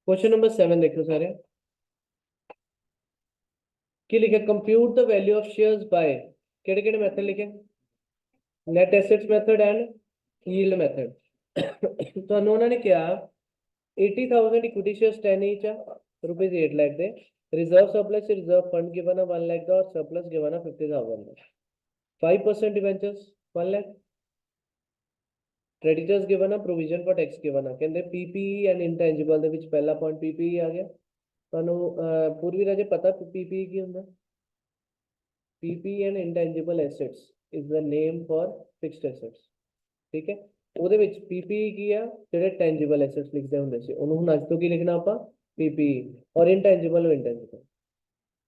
Question number 7 देखो सारे। की लिखे compute the value of shares by केड़े केड़े मेथड लिखे net assets method and yield method. तो उन्होंने क्या 80,000 equity shares 10 each rupees 8 lakh दे reserve surplus reserve fund given 1 lakh और surplus given 50,000 5% debentures 1 lakh creditors given provision for tax given कहते PPE and intangible ਦੇ ਵਿੱਚ ਪਹਿਲਾ ਪੁਆਇੰਟ ਪੀਪੀਈ ਆ ਗਿਆ ਤੁਹਾਨੂੰ ਪੂਰਵੀ ਰਾਜੇ ਪਤਾ ਪੀਪੀਈ ਕੀ ਹੁੰਦਾ PPE and intangible assets is the name for fixed assets ਠੀਕ ਹੈ ਉਹਦੇ ਵਿੱਚ ਪੀਪੀਈ ਕੀ ਆ ਜਿਹੜੇ ਟੈਂਜੀਬਲ ਐਸੈਟਸ ਲਿਖਦੇ ਹੁੰਦੇ ਸੀ ਉਹਨੂੰ ਹੁਣ ਅੱਜ ਤੋਂ ਕੀ ਲਿਖਣਾ ਆਪਾਂ ਪੀਪੀਈ ਔਰ ਇੰਟੈਂਜੀਬਲ ਇੰਟੈਂਜੀਬਲ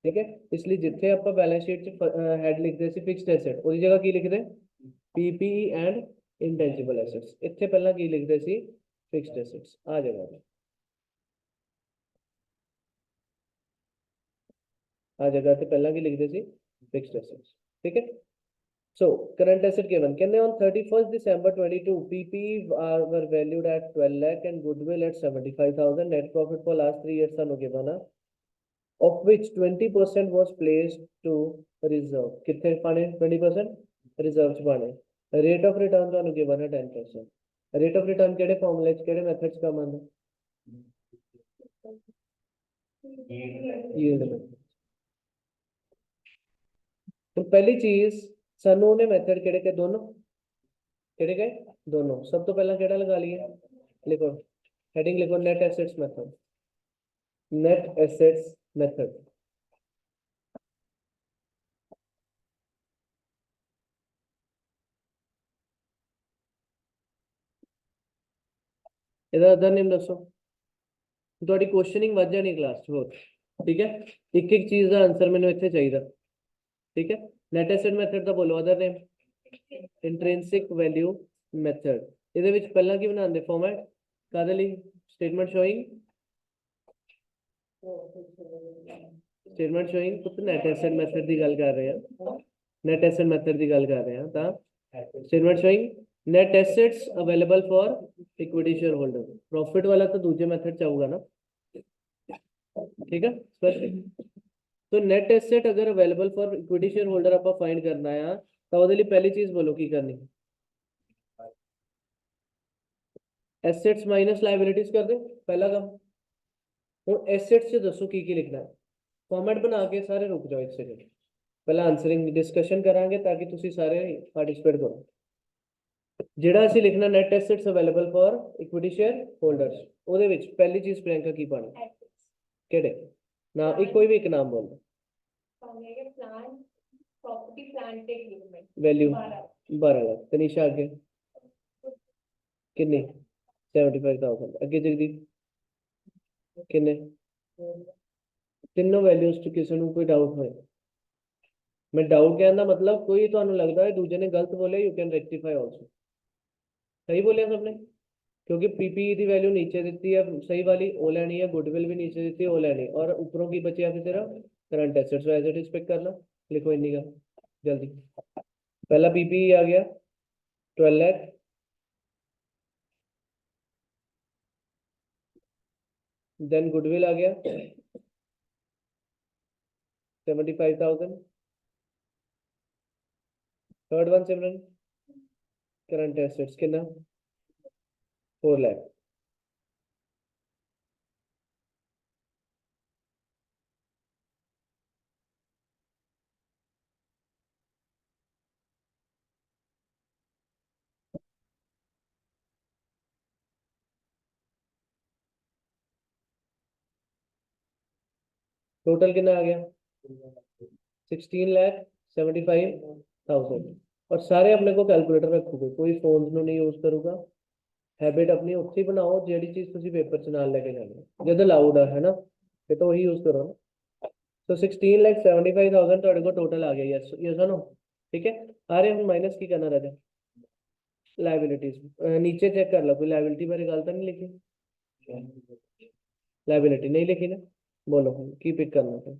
ठीक है इसलिए जिथे आप बैलेंस शीट हेड लिखते सी फिक्स्ड एसेट ਉਹਦੀ जगह की लिखते पीपीई एंड इंटेंजिबल एसेट्स इत्थे पहला की लिखते सी फिक्स्ड एसेट्स आ जगह पे पहला की लिखते सी फिक्स्ड एसेट्स ठीक है सो करंट एसेट गिवन कहते on 31st December 22 PPE were valued at 12 lakh and goodwill at 75,000 net profit for last 3 years ਸਾਨੂੰ given of which 20% was placed to reserve कितने पाने 20% रिजर्व च पाने रेट ऑफ रिटर्न ਤੁਹਾਨੂੰ given है 10% rate of return ਕਿਹੜੇ ਫਾਰਮੂਲੇ ਚ ਕਿਹੜੇ ਮੈਥਡ ਚ ਕੰਮ ਆਉਂਦਾ ਯੀਲਡ ਮੈਥਡ तो पहली चीज ਸਾਨੂੰ ਉਹਨੇ ਮੈਥਡ ਕਿਹੜੇ ਕੇ ਦੋਨੋਂ ਕਿਹੜੇ ਗਏ दोनों सब तो पहला ਕਿਹੜਾ लगा लिए लिखो हेडिंग लिखो नेट एसेट्स मेथड ਇਹਦਾ ਅਦਰ ਨੇਮ ਦੱਸੋ ਤੁਹਾਡੀ ਕੁਐਸਚਨਿੰਗ ਵੱਧ ਜਾਣੀ ਕਲਾਸ 'ਚ ਹੋਰ ਠੀਕ ਹੈ ਇੱਕ ਇੱਕ ਚੀਜ਼ ਦਾ ਆਨਸਰ ਮੈਨੂੰ ਇੱਥੇ ਚਾਹੀਦਾ ਠੀਕ ਹੈ ਨੈਟ ਐਸੈਟ ਮੈਥਡ ਦਾ ਬੋਲੋ ਅਦਰ ਨੇਮ ਇੰਟ੍ਰਿੰਸਿਕ ਵੈਲਿਊ ਮੈਥਡ ਇਹਦੇ ਵਿੱਚ ਪਹਿਲਾਂ ਕੀ ਬਣਾਉਂਦੇ ਫਾਰਮੈਟ ਕਾਹਦੇ ਲਈ ਸਟੇਟਮੈਂਟ ਸ਼ੋਇੰਗ ਪੁੱਤ ਨੈਟ ਐਸੈਟ ਮੈਥਡ ਦੀ ਗੱਲ ਕਰ ਰਹੇ ਆ ਨੈਟ ਐਸੈਟ ਮੈਥਡ ਦੀ ਗੱਲ ਕਰ ਰਹੇ ਆ ਤਾਂ statement showing net assets available for equity share holder profit वाला तो दूसरे मेथड च आऊगा ना ठीक है तो नेट एसेट अगर available for equity share holder आप फाइंड करना है तो ਉਹਦੇ ਲਈ पहली चीज बोलो की करनी एसेट्स माइनस लायबिलिटीज कर दे पहला काम ਹੁਣ एसेट्स से दसो की लिखना है फॉर्मेट बना के सारे रुक जाओ एक सेकंड पहला आंसरिंग डिस्कशन करांगे ताकि तुसी सारे पार्टिसिपेट करो ਜਿਹੜਾ ਅਸੀਂ ਲਿਖਣਾ net assets available for equity share holders ਉਹਦੇ ਵਿੱਚ ਪਹਿਲੀ ਚੀਜ਼ ਪ੍ਰਿਯੰਕਾ ਕੀ ਪਾਣੀ ਕਿਹੜੇ ਨਾ ਇੱਕ ਕੋਈ ਵੀ ਇੱਕ ਨਾਮ ਬੋਲ plant property plant equipment value 12 lakh Tanisha ਅੱਗੇ ਕਿੰਨੀ 75,000 ਅੱਗੇ ਜਗਦੀਪ ਕਿੰਨੇ ਤਿੰਨੋਂ ਵੈਲਿਊਜ਼ ਚ ਕਿਸੇ ਨੂੰ ਕੋਈ ਡਾਊਟ ਹੋਏ मैं डाउट कहना मतलब कोई तो लगता है दूसरे ने गलत बोले यू कैन रेक्टिफाई आल्सो सही बोलिया सबने क्योंकि पीपीई की वैल्यू नीचे दी है सही वाली ओ लैनी है गुडविल भी नीचे दी है ओ लैनी और ऊपरों की बची फिर तेरा current assets as it is pick करना लिखो इन्नी का जल्दी पहला पीपीई आ गया 12 लाख देन गुडविल आ गया 75,000 थर्ड वन सिमरन करंट एसेट्स कितना 4 लाख टोटल कितना आ गया 16,75,000 और सारे अपने को कैलकुलेटर रखोगे कोई फोन नहीं यूज करूंगा हैबिट अपनी ਉੱਥੇ ਹੀ ਬਣਾਓ ਜਿਹੜੀ ਚੀਜ਼ ਤੁਸੀਂ ਪੇਪਰ 'ਚ ਨਾਲ ਲੈ ਕੇ ਜਾਣੀ ਹੈ ਜਦ ਅਲਾਉਡ ਹੈ ਨਾ ਫਿਰ ਤਾਂ ਉਹੀ ਯੂਜ਼ ਕਰੋ ਨਾ तो 16,75,000 ਤੁਹਾਡੇ ਕੋਲ ਟੋਟਲ ਆ ਗਿਆ ਯਸ ਯਸ नो ठीक है आ रहे हम माइनस की करना रहता लाइबिलिटीज नीचे चेक कर लो कोई लाइबिलिटी बारे गल तो नहीं लिखी लाइबिलिटी नहीं लिखी ना बोलो की पिक करना फिर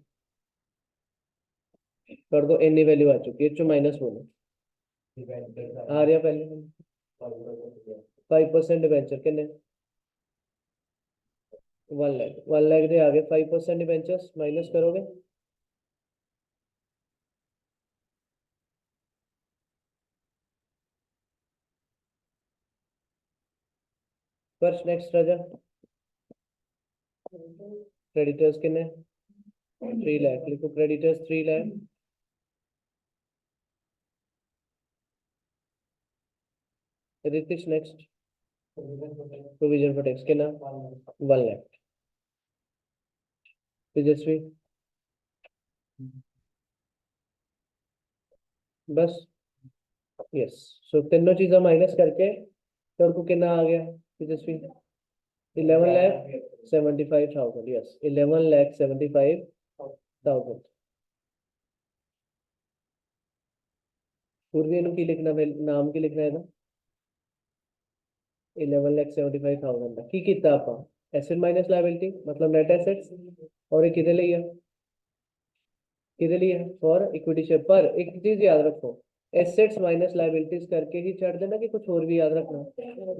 कर दो इतनी वैल्यू आ चुकी है माइनस बोलो आ रहा पहले 5% डिबेंचर किन्ने 1 लाख 1 लाख दे आगे 5% डिबेंचर्स माइनस करोगे फर्स्ट नेक्स्ट राजा क्रेडिटर्स किन्ने 3 लाख लिखो creditors 3 lakh Ritish next provision for tax कितना 1 लाख तेजस्वी बस यस सो तीनों चीजें माइनस करके तेरे को कितना आ गया तेजस्वी 11,75,000 यस 11,75,000 पूर्वी की लिखना नाम की लिखना है ना 11,75,000 का की कितना आप एसेट माइनस लायबिलिटी मतलब नेट एसेट्स और ये किधर लिया किधर लिया फॉर इक्विटी शेयर पर एक चीज याद रखो एसेट्स माइनस लायबिलिटीज करके ही छड़ देना कि कुछ और भी याद रखना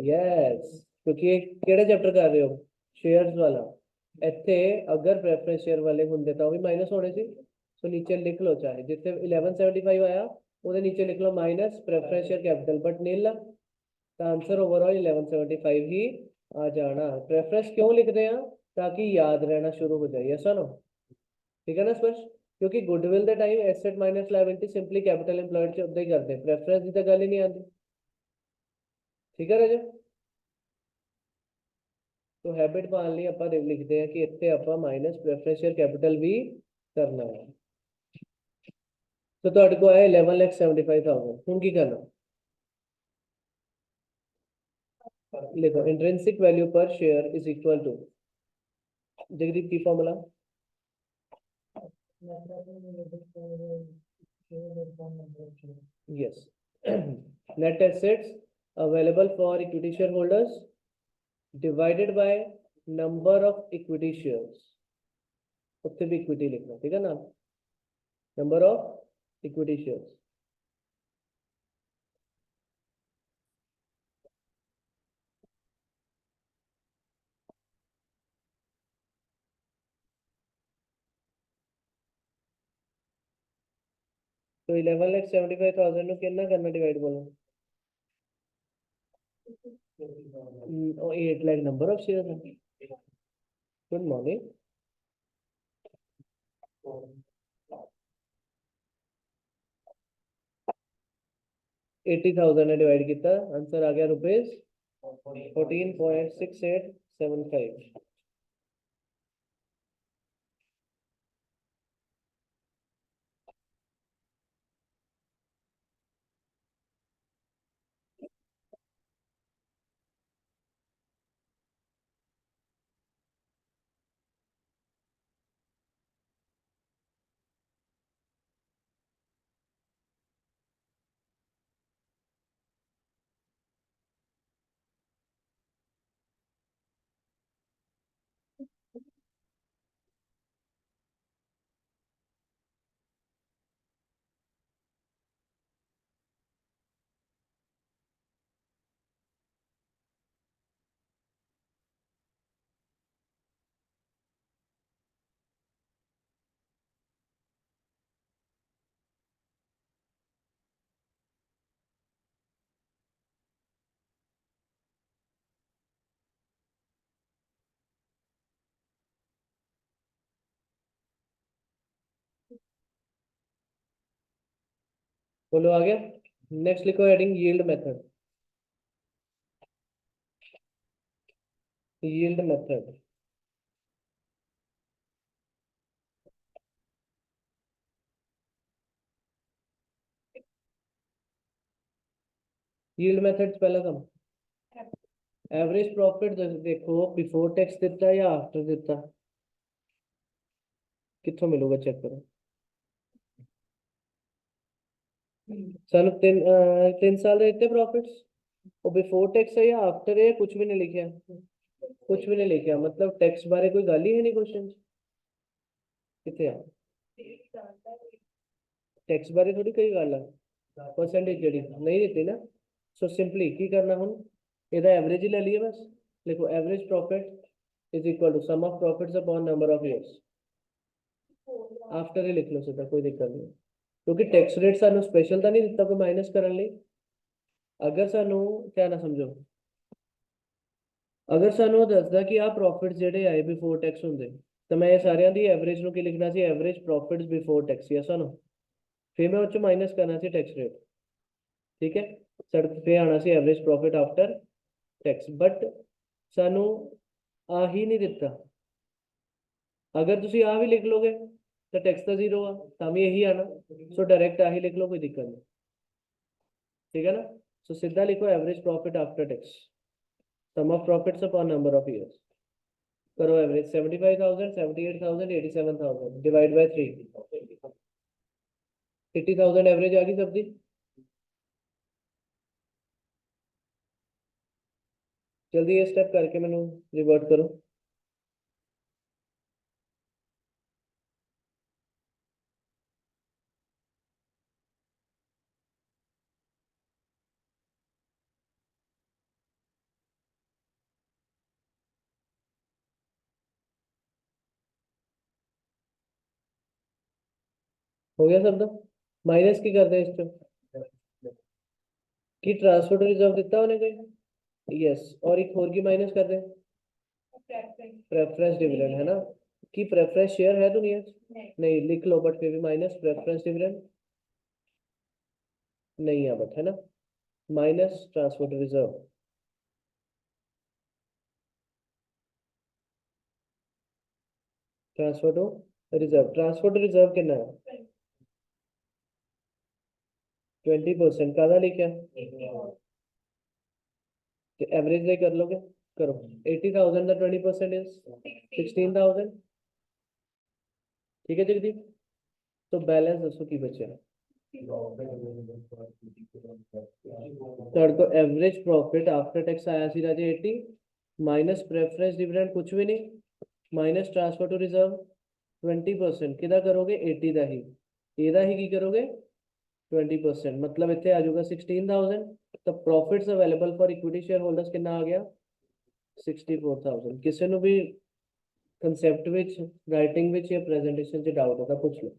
यस क्योंकि ये केड़े चैप्टर कर रहे हो शेयर्स वाला ਇੱਥੇ अगर प्रेफरेंस शेयर वाले ਹੁੰਦੇ ਤਾਂ ਉਹ ਵੀ ਮਾਈਨਸ ਹੋਣੇ ਸੀ ਸੋ ਨੀਚੇ ਲਿਖ ਲਓ ਚਾਹੇ ਜਿੱਥੇ 1175 ਆਇਆ ਉਹਦੇ ਨੀਚੇ ਲਿਖ ਲਓ minus preference share capital but nil ਤਾਂ ਆਨਸਰ ਓਵਰਆਲ 1175 ही आ जाना प्रेफरेंस क्यों लिखते हैं ताकि याद रहना शुरू हो जाए ऐसा ना ठीक है ना स्पष्ट क्योंकि गुडविल ਦੇ time asset minus liability simply capital employed ਚ ਉਦਾਂ ਹੀ ਕਰਦੇ ਪ੍ਰੈਫਰੈਂਸ ਦੀ ਤਾਂ ਗੱਲ ਹੀ ਨਹੀਂ ਆਉਂਦੀ ਠੀਕ ਹੈ ਰਾਜਾ तो हैबिट पाने ਲਈ ਆਪਾਂ ਲਿਖਦੇ ਹਾਂ ਕਿ ਇੱਥੇ ਆਪਾਂ ਮਾਈਨਸ ਪ੍ਰੈਫਰੈਂਸ ਸ਼ੇਅਰ ਕੈਪੀਟਲ ਵੀ ਕਰਨਾ ਹੈ तो ਤੁਹਾਡੇ ਕੋਲ ਆਇਆ 11,75,000 ਹੁਣ ਕੀ ਕਰਨਾ लिखो intrinsic value per share is equal to Jagdeep की formula yes net assets available for equity share holders divided by number of equity shares उत्थे भी इक्विटी लिखना ठीक है ना नंबर ऑफ इक्विटी शेयर्स तो 11,75,000 कितना करना डिवाइड बोलो 8 लाख नंबर ऑफ शेयर है गुड मॉर्निंग 80,000 ने डिवाइड किया आंसर आ गया रुपीज 14.6875 बोलो आ गया नेक्स्ट लिखो heading yield method yield method yield method पहला कम एवरेज प्रॉफिट देखो बिफोर टैक्स देता है या आफ्टर देता है, कितों मिलूगा चेक करो। सानू 3 साल ਦੇ ਦਿੱਤੇ प्रॉफिट्स, ਉਹ बिफोर टैक्स है या आफ्टर है, कुछ भी नहीं लिखा, कुछ भी नहीं लिखा, मतलब टैक्स बारे कोई गल ही है नहीं क्वेश्चन कितने आ, टैक्स बारे थोड़ी कोई गल है, परसेंटेज जड़ी नहीं देती ना। सो सिंपली की करना हम, ਇਹਦਾ एवरेज ही ले लिए बस। लिखो average profit is equal to sum of profits upon number of years, after ही लिख लो सीधा, कोई दिक्कत नहीं, क्योंकि टैक्स रेट सानू स्पेशल ਤਾਂ ਨਹੀਂ ਦਿੱਤਾ ਕੋਈ ਮਾਈਨਸ ਕਰਨ ਲਈ। ਅਗਰ ਸਾਨੂੰ ਧਿਆਨ ਨਾਲ ਸਮਝੋ, ਅਗਰ ਸਾਨੂੰ ਉਹ ਦੱਸਦਾ ਕਿ ਆਹ ਪ੍ਰੋਫਿਟ ਜਿਹੜੇ ਆਏ ਬਿਫੋਰ ਟੈਕਸ ਹੁੰਦੇ, ਤਾਂ ਮੈਂ ਇਹ ਸਾਰਿਆਂ ਦੀ ਐਵਰੇਜ ਨੂੰ ਕੀ ਲਿਖਣਾ ਸੀ, average profits before tax, yes ਸਾਨੂੰ ਫਿਰ ਮੈਂ ਉਹ ਚ ਮਾਈਨਸ ਕਰਨਾ ਸੀ ਟੈਕਸ ਰੇਟ, ਠੀਕ ਹੈ। ਸੜਕ ਤੇ ਆਣਾ ਸੀ average profit after tax, but ਸਾਨੂੰ ਆਹੀ ਨਹੀਂ ਦਿੱਤਾ। ਅਗਰ ਤੁਸੀਂ ਆਹ ਵੀ ਲਿਖ ਲੋਗੇ ਤਾਂ ਟੈਕਸ ਤਾਂ ਜ਼ੀਰੋ ਆ, ਤਾਂ ਵੀ ਇਹੀ ਆਣਾ। ਸੋ डायरेक्ट ਆਹੀ लिख लो, कोई दिक्कत नहीं, ठीक है ना। सो सीधा लिखो average profit after tax, sum of profits upon number of years. करो एवरेज 75,000, 78,000, 87,000 डिवाइड बाय 3, 80,000 एवरेज आ गई सबकी। जल्दी ये स्टेप करके मैंने रिवर्ट करो। हो गया सब तो, माइनस की कर दे इस पे कि ट्रांसफर टू रिजर्व दिता उन्हें कोई, यस, और एक और की माइनस कर दे, प्रेफरेंस डिविडेंड है ना, कि प्रेफरेंस शेयर है दुनिया नहीं, लिख लो, बट फिर भी माइनस प्रेफरेंस डिविडेंड नहीं है, बट है ना, minus transfer to reserve, transfer to reserve कितना है, 20% का लिखा, एवरेज दे कर लोगे, करो 80,000 का 20% इज 16,000, ठीक है जगदीप। तो बैलेंस दसो की बचे, को एवरेज प्रॉफिट आफ्टर टैक्स आया सी राजे 80, माइनस प्रेफरेंस डिविडेंड कुछ भी नहीं, माइनस ट्रांसफर टू रिजर्व 20%, किदा करोगे 80 का ही, ਇਹਦਾ ਹੀ ਕੀ ਕਰੋਗੇ 20%, मतलब ਇੱਥੇ ਆ ਜਾਊਗਾ 16,000। ਤਾਂ profits available for equity share holders ਕਿੰਨਾ ਆ ਗਿਆ 64,000। ਕਿਸੇ ਨੂੰ ਵੀ ਕਨਸੈਪਟ ਵਿੱਚ, ਰਾਈਟਿੰਗ ਵਿੱਚ ਜਾਂ ਪ੍ਰੈਜੈਂਟੇਸ਼ਨ 'ਚ ਡਾਊਟ ਹੈ ਤਾਂ ਪੁੱਛ ਲਓ।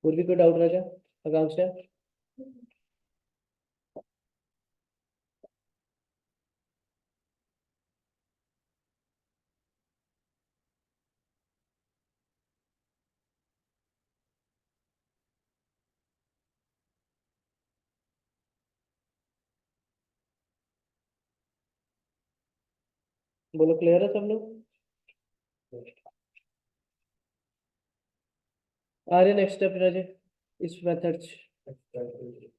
ਹੋਰ ਵੀ ਕੋਈ ਡਾਊਟ ਰਾਜਾ, ਆਕਾंक्षा? बोलो क्लियर है सब लोग? आ रहे नेक्स्ट स्टेप राजे, इस मेथड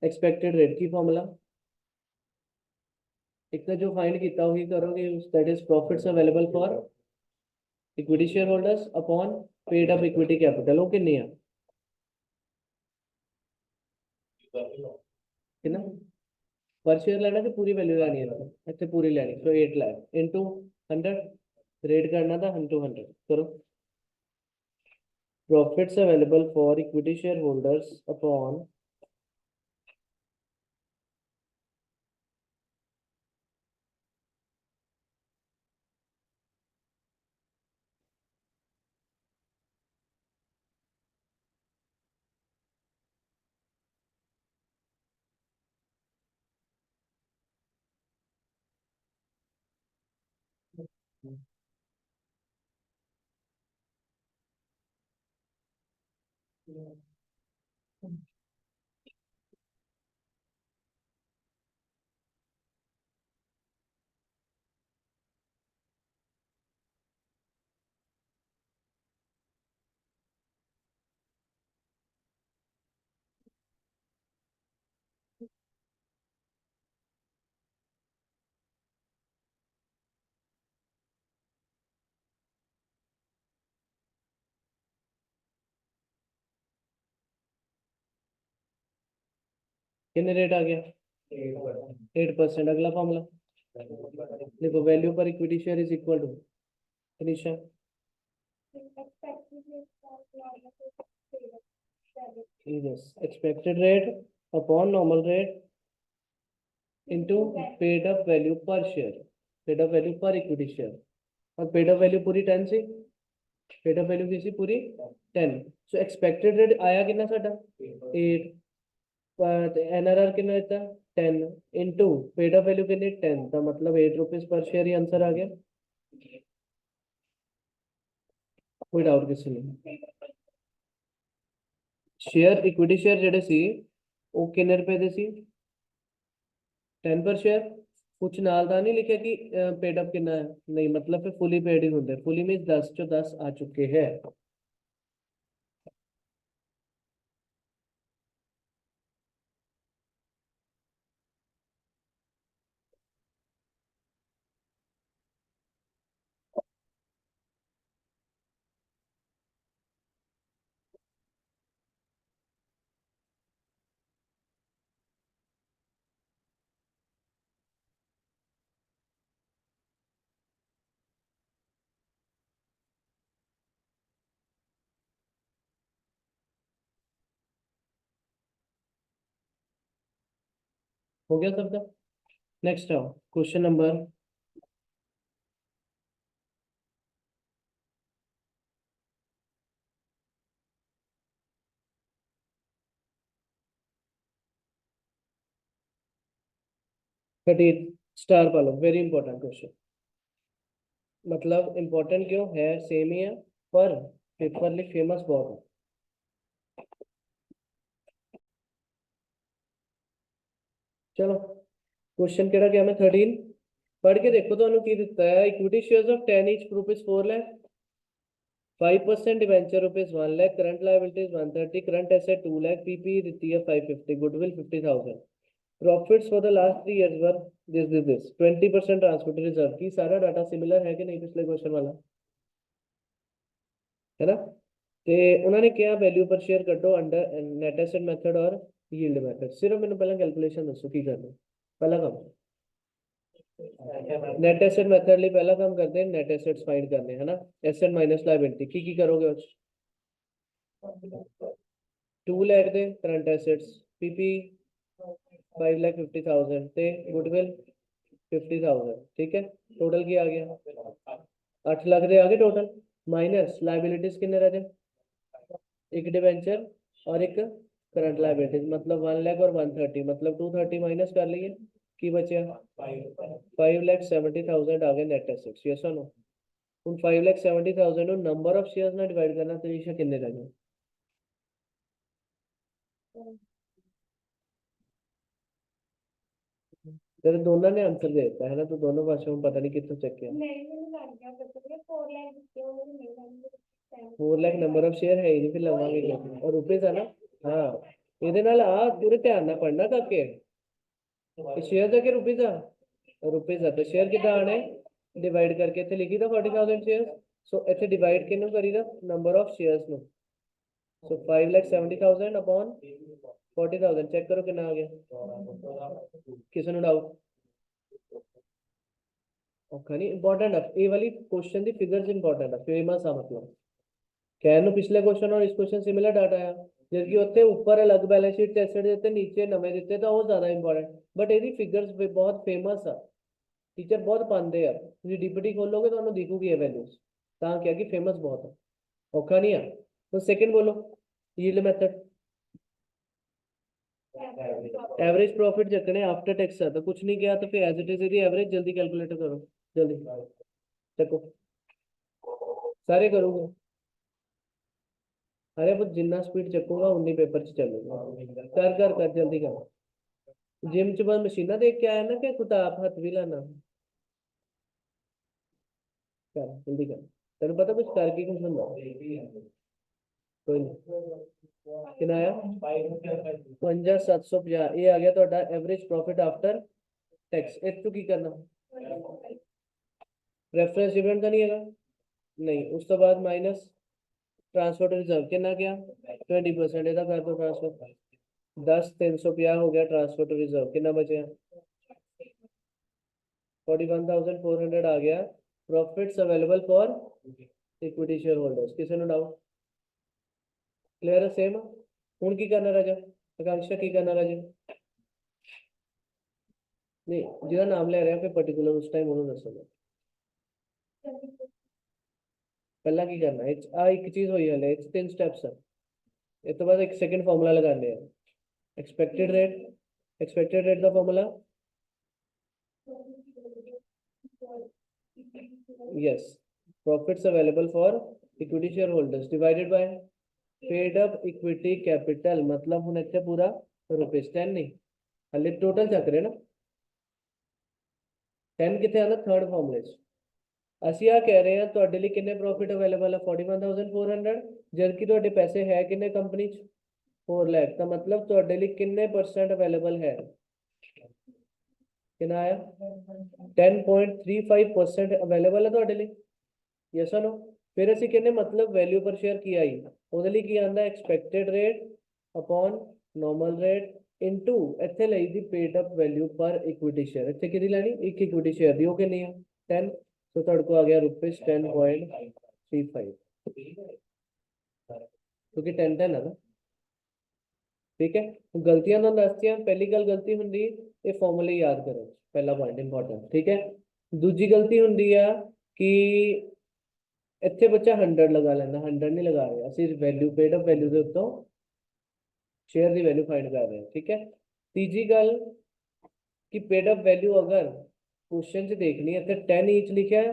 एक्सपेक्टेड रेट की फॉर्मूला एक तो जो फाइंड किया वही करोगे, that is profits available for equity share holders upon paid up equity capital, वो कितनी है कितना पर शेयर लेना कि पूरी वैल्यू लेनी है, इतने पूरी लेनी, तो 8 लाख इनटू 100, रेट करना था 100 करो, profits available for equity share holders upon कितने रेट आ गया 8%। अगला फॉर्मूला देखो, value per equity share is equal to निशा expected rate upon normal rate into paid up value per share, paid up value per equity share. और paid up value पूरी 10 सी, paid up value किसी पूरी 10। सो expected rate आया कितना साडा 8, पर NRR कितना इतना 10 इनटू पेड अप वैल्यू कितनी 10, तो मतलब 8 रुपीज पर शेयर ही आंसर आ गया। कोई डाउट किसी ने? शेयर इक्विटी शेयर ਜਿਹੜੇ ਸੀ ਉਹ ਕਿੰਨੇ ਰੁਪਏ ਦੇ ਸੀ 10 पर शेयर। कुछ नाल दा नहीं लिखा कि पेड अप कितना है, नहीं मतलब फिर फुली पेड ही होंगे। फुली मींस 10 चो 10 आ चुके हैं। हो गया सबका? नेक्स्ट आओ, क्वेश्चन नंबर 13 स्टार पालो। वेरी इंपॉर्टेंट क्वेश्चन, मतलब इंपॉर्टेंट क्यों है, सेम ही है पर पेपर लिए फेमस बहुत है। चलो क्वेश्चन केड़ा क्या मैं 13 पढ़ के देखो ਤੁਹਾਨੂੰ ਕੀ ਦਿੱਤਾ है। Equity shares of 10 each rupees 4 lakh, 5% debenture rupees 1 lakh, current liabilities 130, current asset 2 lakh, PP ਦਿੱਤੀ है 550, goodwill 50,000। Profits for the last 3 years were this 20% transport reserve की। सारा डाटा सिमिलर है कि नहीं पिछले क्वेश्चन वाला, है ना? ਤੇ ਉਹਨਾਂ ਨੇ ਕਿਹਾ ਵੈਲਿਊ ਪਰ ਸ਼ੇਅਰ ਕੱਢੋ ਅੰਡਰ ਨੈਟ ਐਸਟ ਮੈਥਡ ਔਰ ਯੀਲਡ ਮੈਥਡ। ਸਿਰਫ ਮੈਨੂੰ ਪਹਿਲਾਂ ਕੈਲਕੂਲੇਸ਼ਨ ਦੱਸੋ ਕੀ ਕਰਨਾ। ਪਹਿਲਾ ਕੰਮ नेट एसेट मेथड लिए पहला काम करते हैं, नेट एसेट्स फाइंड करने, है ना? एसेट माइनस लायबिलिटी की करोगे उस 2 लाख दे करंट एसेट्स, पीपी 5,50,000 ते गुडविल 50,000। ठीक है, टोटल क्या आ गया 8 लाख दे आ गए टोटल। माइनस लायबिलिटीज कितने रह गए, एक डिवेंचर और एक करंट लायबिलिटीज, मतलब 1 लाख और 130, मतलब 230 माइनस कर लिए की बचे 5,70,000 आ गए नेट एसेट्स। यस और नो? उन 5,70,000 नंबर ऑफ शेयर्स ना डिवाइड करना तो ये कितने रह गए? तेरे दोनों ने आंसर दे दिया है ना, तो दोनों भाषाओं में पता नहीं कितना चेक किया। 4 लाख नंबर ऑफ शेयर है ही नहीं, फिर लगाएंगे क्या? और रुपीज है ना? हाँ, ਇਹਦੇ ਨਾਲ ਆ ਪੂਰੇ ਧਿਆਨ ਨਾਲ ਪੜਨਾ ਕਾਕੇ। शेयर है कि रुपीज आ? रुपीज आ तो शेयर कितना आने डिवाइड करके इतने लिखी था 40,000 शेयर। सो इतने डिवाइड किन्नू करी था नंबर ऑफ शेयर्स नु। सो 5,70,000 अपॉन 40,000 चेक करो कितना आ गया। किसी ने डाउट? औखा नहीं, इंपॉर्टेंट है ये वाली क्वेश्चन दी फिगर्स इंपॉर्टेंट है, फेमस है मतलब कहने ਨੂੰ पिछले क्वेश्चन और इस क्वेश्चन सिमिलर डाटा है। जबकि ਉੱਥੇ ਉੱਪਰ ਅਲੱਗ बैलेंस शीट ਐਸਿਡ ਦਿੱਤੇ, नीचे ਨਵੇਂ ਦਿੱਤੇ ਤਾਂ ਉਹ ਜ਼ਿਆਦਾ ਇੰਪੋਰਟੈਂਟ। ਬਟ ਇਹਦੀ ਫਿਗਰਸ ਬਹੁਤ ਫੇਮਸ ਆ, टीचर बहुत पाते हैं। ਤੁਸੀਂ ਡੀਪੀਟੀ ਖੋਲੋਗੇ ਤੁਹਾਨੂੰ ਦਿਖੂਗੀ ਇਹ ਵੈਲਿਊਜ਼, ਤਾਂ ਕਿਹਾ ਕਿ ਫੇਮਸ ਬਹੁਤ ਹੈ, ਔਖਾ ਨਹੀਂ ਆ। तो सेकंड बोलो, यील्ड मेथड। एवरेज प्रॉफिट जकने आफ्टर टैक्स है तो कुछ नहीं किया तो फिर एज इट इज यदि एवरेज जल्दी कैलकुलेट करो, जल्दी चको सारे करोगे। अरे वो जिन्ना स्पीड चकूंगा उन्नी पेपर च चलूंगा। कर जल्दी कर। जिम च बस मशीना देख के आया ना क्या किताब हाथ भी लाना? कर जल्दी कर, तेन पता कुछ करके कुछ बंदा कोई नहीं कितना आया 52,750। ये आ गया तो एवरेज प्रॉफिट आफ्टर टैक्स। इस तो की करना रेफरेंस डिविडेंड का नहीं है नहीं, उस तो बाद माइनस ट्रांसफर रिजर्व कितना गया 20%, ਇਹਦਾ ਕਰ ਦੋ ट्रांसफर 10 350 हो गया ट्रांसफर टू रिजर्व, कितना बचे? 41,400 आ गया। Profits available for equity share holders, किसी ने डाउट? क्लियर है, सेम? हूँ की करना राजा, आकांक्षा की करना राजा? नहीं, जिहदा नाम ले रहे हैं फिर पर्टिकुलर उस टाइम उन्होंने दसो। पहला की करना है एक चीज हुई हले 3 स्टेप्स है। इस तो बाद एक सेकंड फार्मूला लगाने हैं। एक्सपेक्टेड रेट का formula, yes, profits available for equity share holders divided bye paid up equity capital, मतलब ਹੁਣ ਇੱਥੇ पूरा ₹10 नहीं, हले टोटल चक रहे ना। 10 कितने आना थर्ड फॉर्मूले ਚ। ਅਸੀਂ ਆ ਕਹਿ ਰਹੇ ਹਾਂ ਤੁਹਾਡੇ ਲਈ ਕਿੰਨੇ ਪ੍ਰੋਫਿਟ ਅਵੇਲੇਬਲ ਹੈ 41,400, ਜਦ ਕਿ ਤੁਹਾਡੇ ਪੈਸੇ ਹੈ ਕਿੰਨੇ ਕੰਪਨੀ ਚ 4 ਲੱਖ, ਤਾਂ ਮਤਲਬ ਤੁਹਾਡੇ ਲਈ ਕਿੰਨੇ ਪਰਸੈਂਟ ਅਵੇਲੇਬਲ ਹੈ? ਕਿੰਨਾ ਆਇਆ? 10.35% ਅਵੇਲੇਬਲ ਹੈ ਤੁਹਾਡੇ ਲਈ, ਯੈਸ অর ਨੋ? ਫਿਰ ਅਸੀਂ ਕਹਿੰਦੇ ਮਤਲਬ ਵੈਲਿਊ ਪਰ ਸ਼ੇਅਰ ਕੀ ਆਈ, ਉਹਦੇ ਲਈ ਕੀ ਆਂਦਾ expected rate upon normal rate into ਇੱਥੇ ਲਈ ਦੀ ਪੇਡ ਅਪ ਵੈਲਿਊ ਪਰ ਇਕੁਇਟੀ ਸ਼ੇਅਰ, ਇੱਥੇ ਕਿਹਦੀ ਲੈਣੀ? ਇੱਕ ਇਕੁਇਟੀ ਸ਼ੇਅਰ ਦੀ, ਉਹ ਕਿੰਨੀ ਆ 10, तो ਤੁਹਾਡੇ को आ गया ₹10.35, क्योंकि 10 है ना। ठीक है, गलतियां तो दसतियां। पहली गल गलती हुंदी ये फॉर्मूले याद करो, पहला पॉइंट इंपॉर्टेंट, ठीक है। दूजी गलती हुंदी है कि ਇੱਥੇ ਬੱਚਾ 100 ਲਗਾ ਲੈਂਦਾ, 100 ਨਹੀਂ ਲਗਾ ਰਿਹਾ, ਅਸੀਂ ਵੈਲਿਊ ਪੇਡ ਅਪ ਵੈਲਿਊ ਦੇ ਉੱਤੋਂ ਸ਼ੇਅਰ ਦੀ ਵੈਲਿਊ फाइंड कर रहे हैं, ठीक है। तीजी गल कि पेड अप वैल्यू अगर क्वेश्चन च देखनी है तो 10 ईच लिखा है,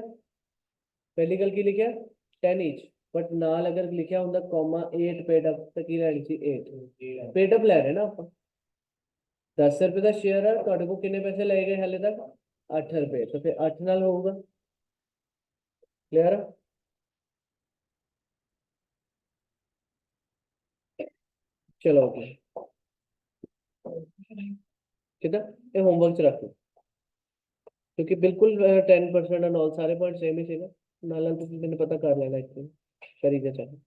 पहली गल की लिखा 10 ईच, बट नाल अगर लिखा होंगे ,8 पेड अप तो की लैनी सी 8 पेड अप लै रहे ना आप। 10 रुपए का शेयर है, ਤੁਹਾਡੇ को किन्ने पैसे लए गए हाले तक? 8 रुपए, तो फिर 8 नाल होगा। क्लियर? चलो ओके, कितना ये होमवर्क च रख लो, क्योंकि बिल्कुल 10% एंड ऑल सारे पॉइंट सेम ही थे ना, नाल तो मैंने पता कर लेना एक्चुअली, करी जा चलो।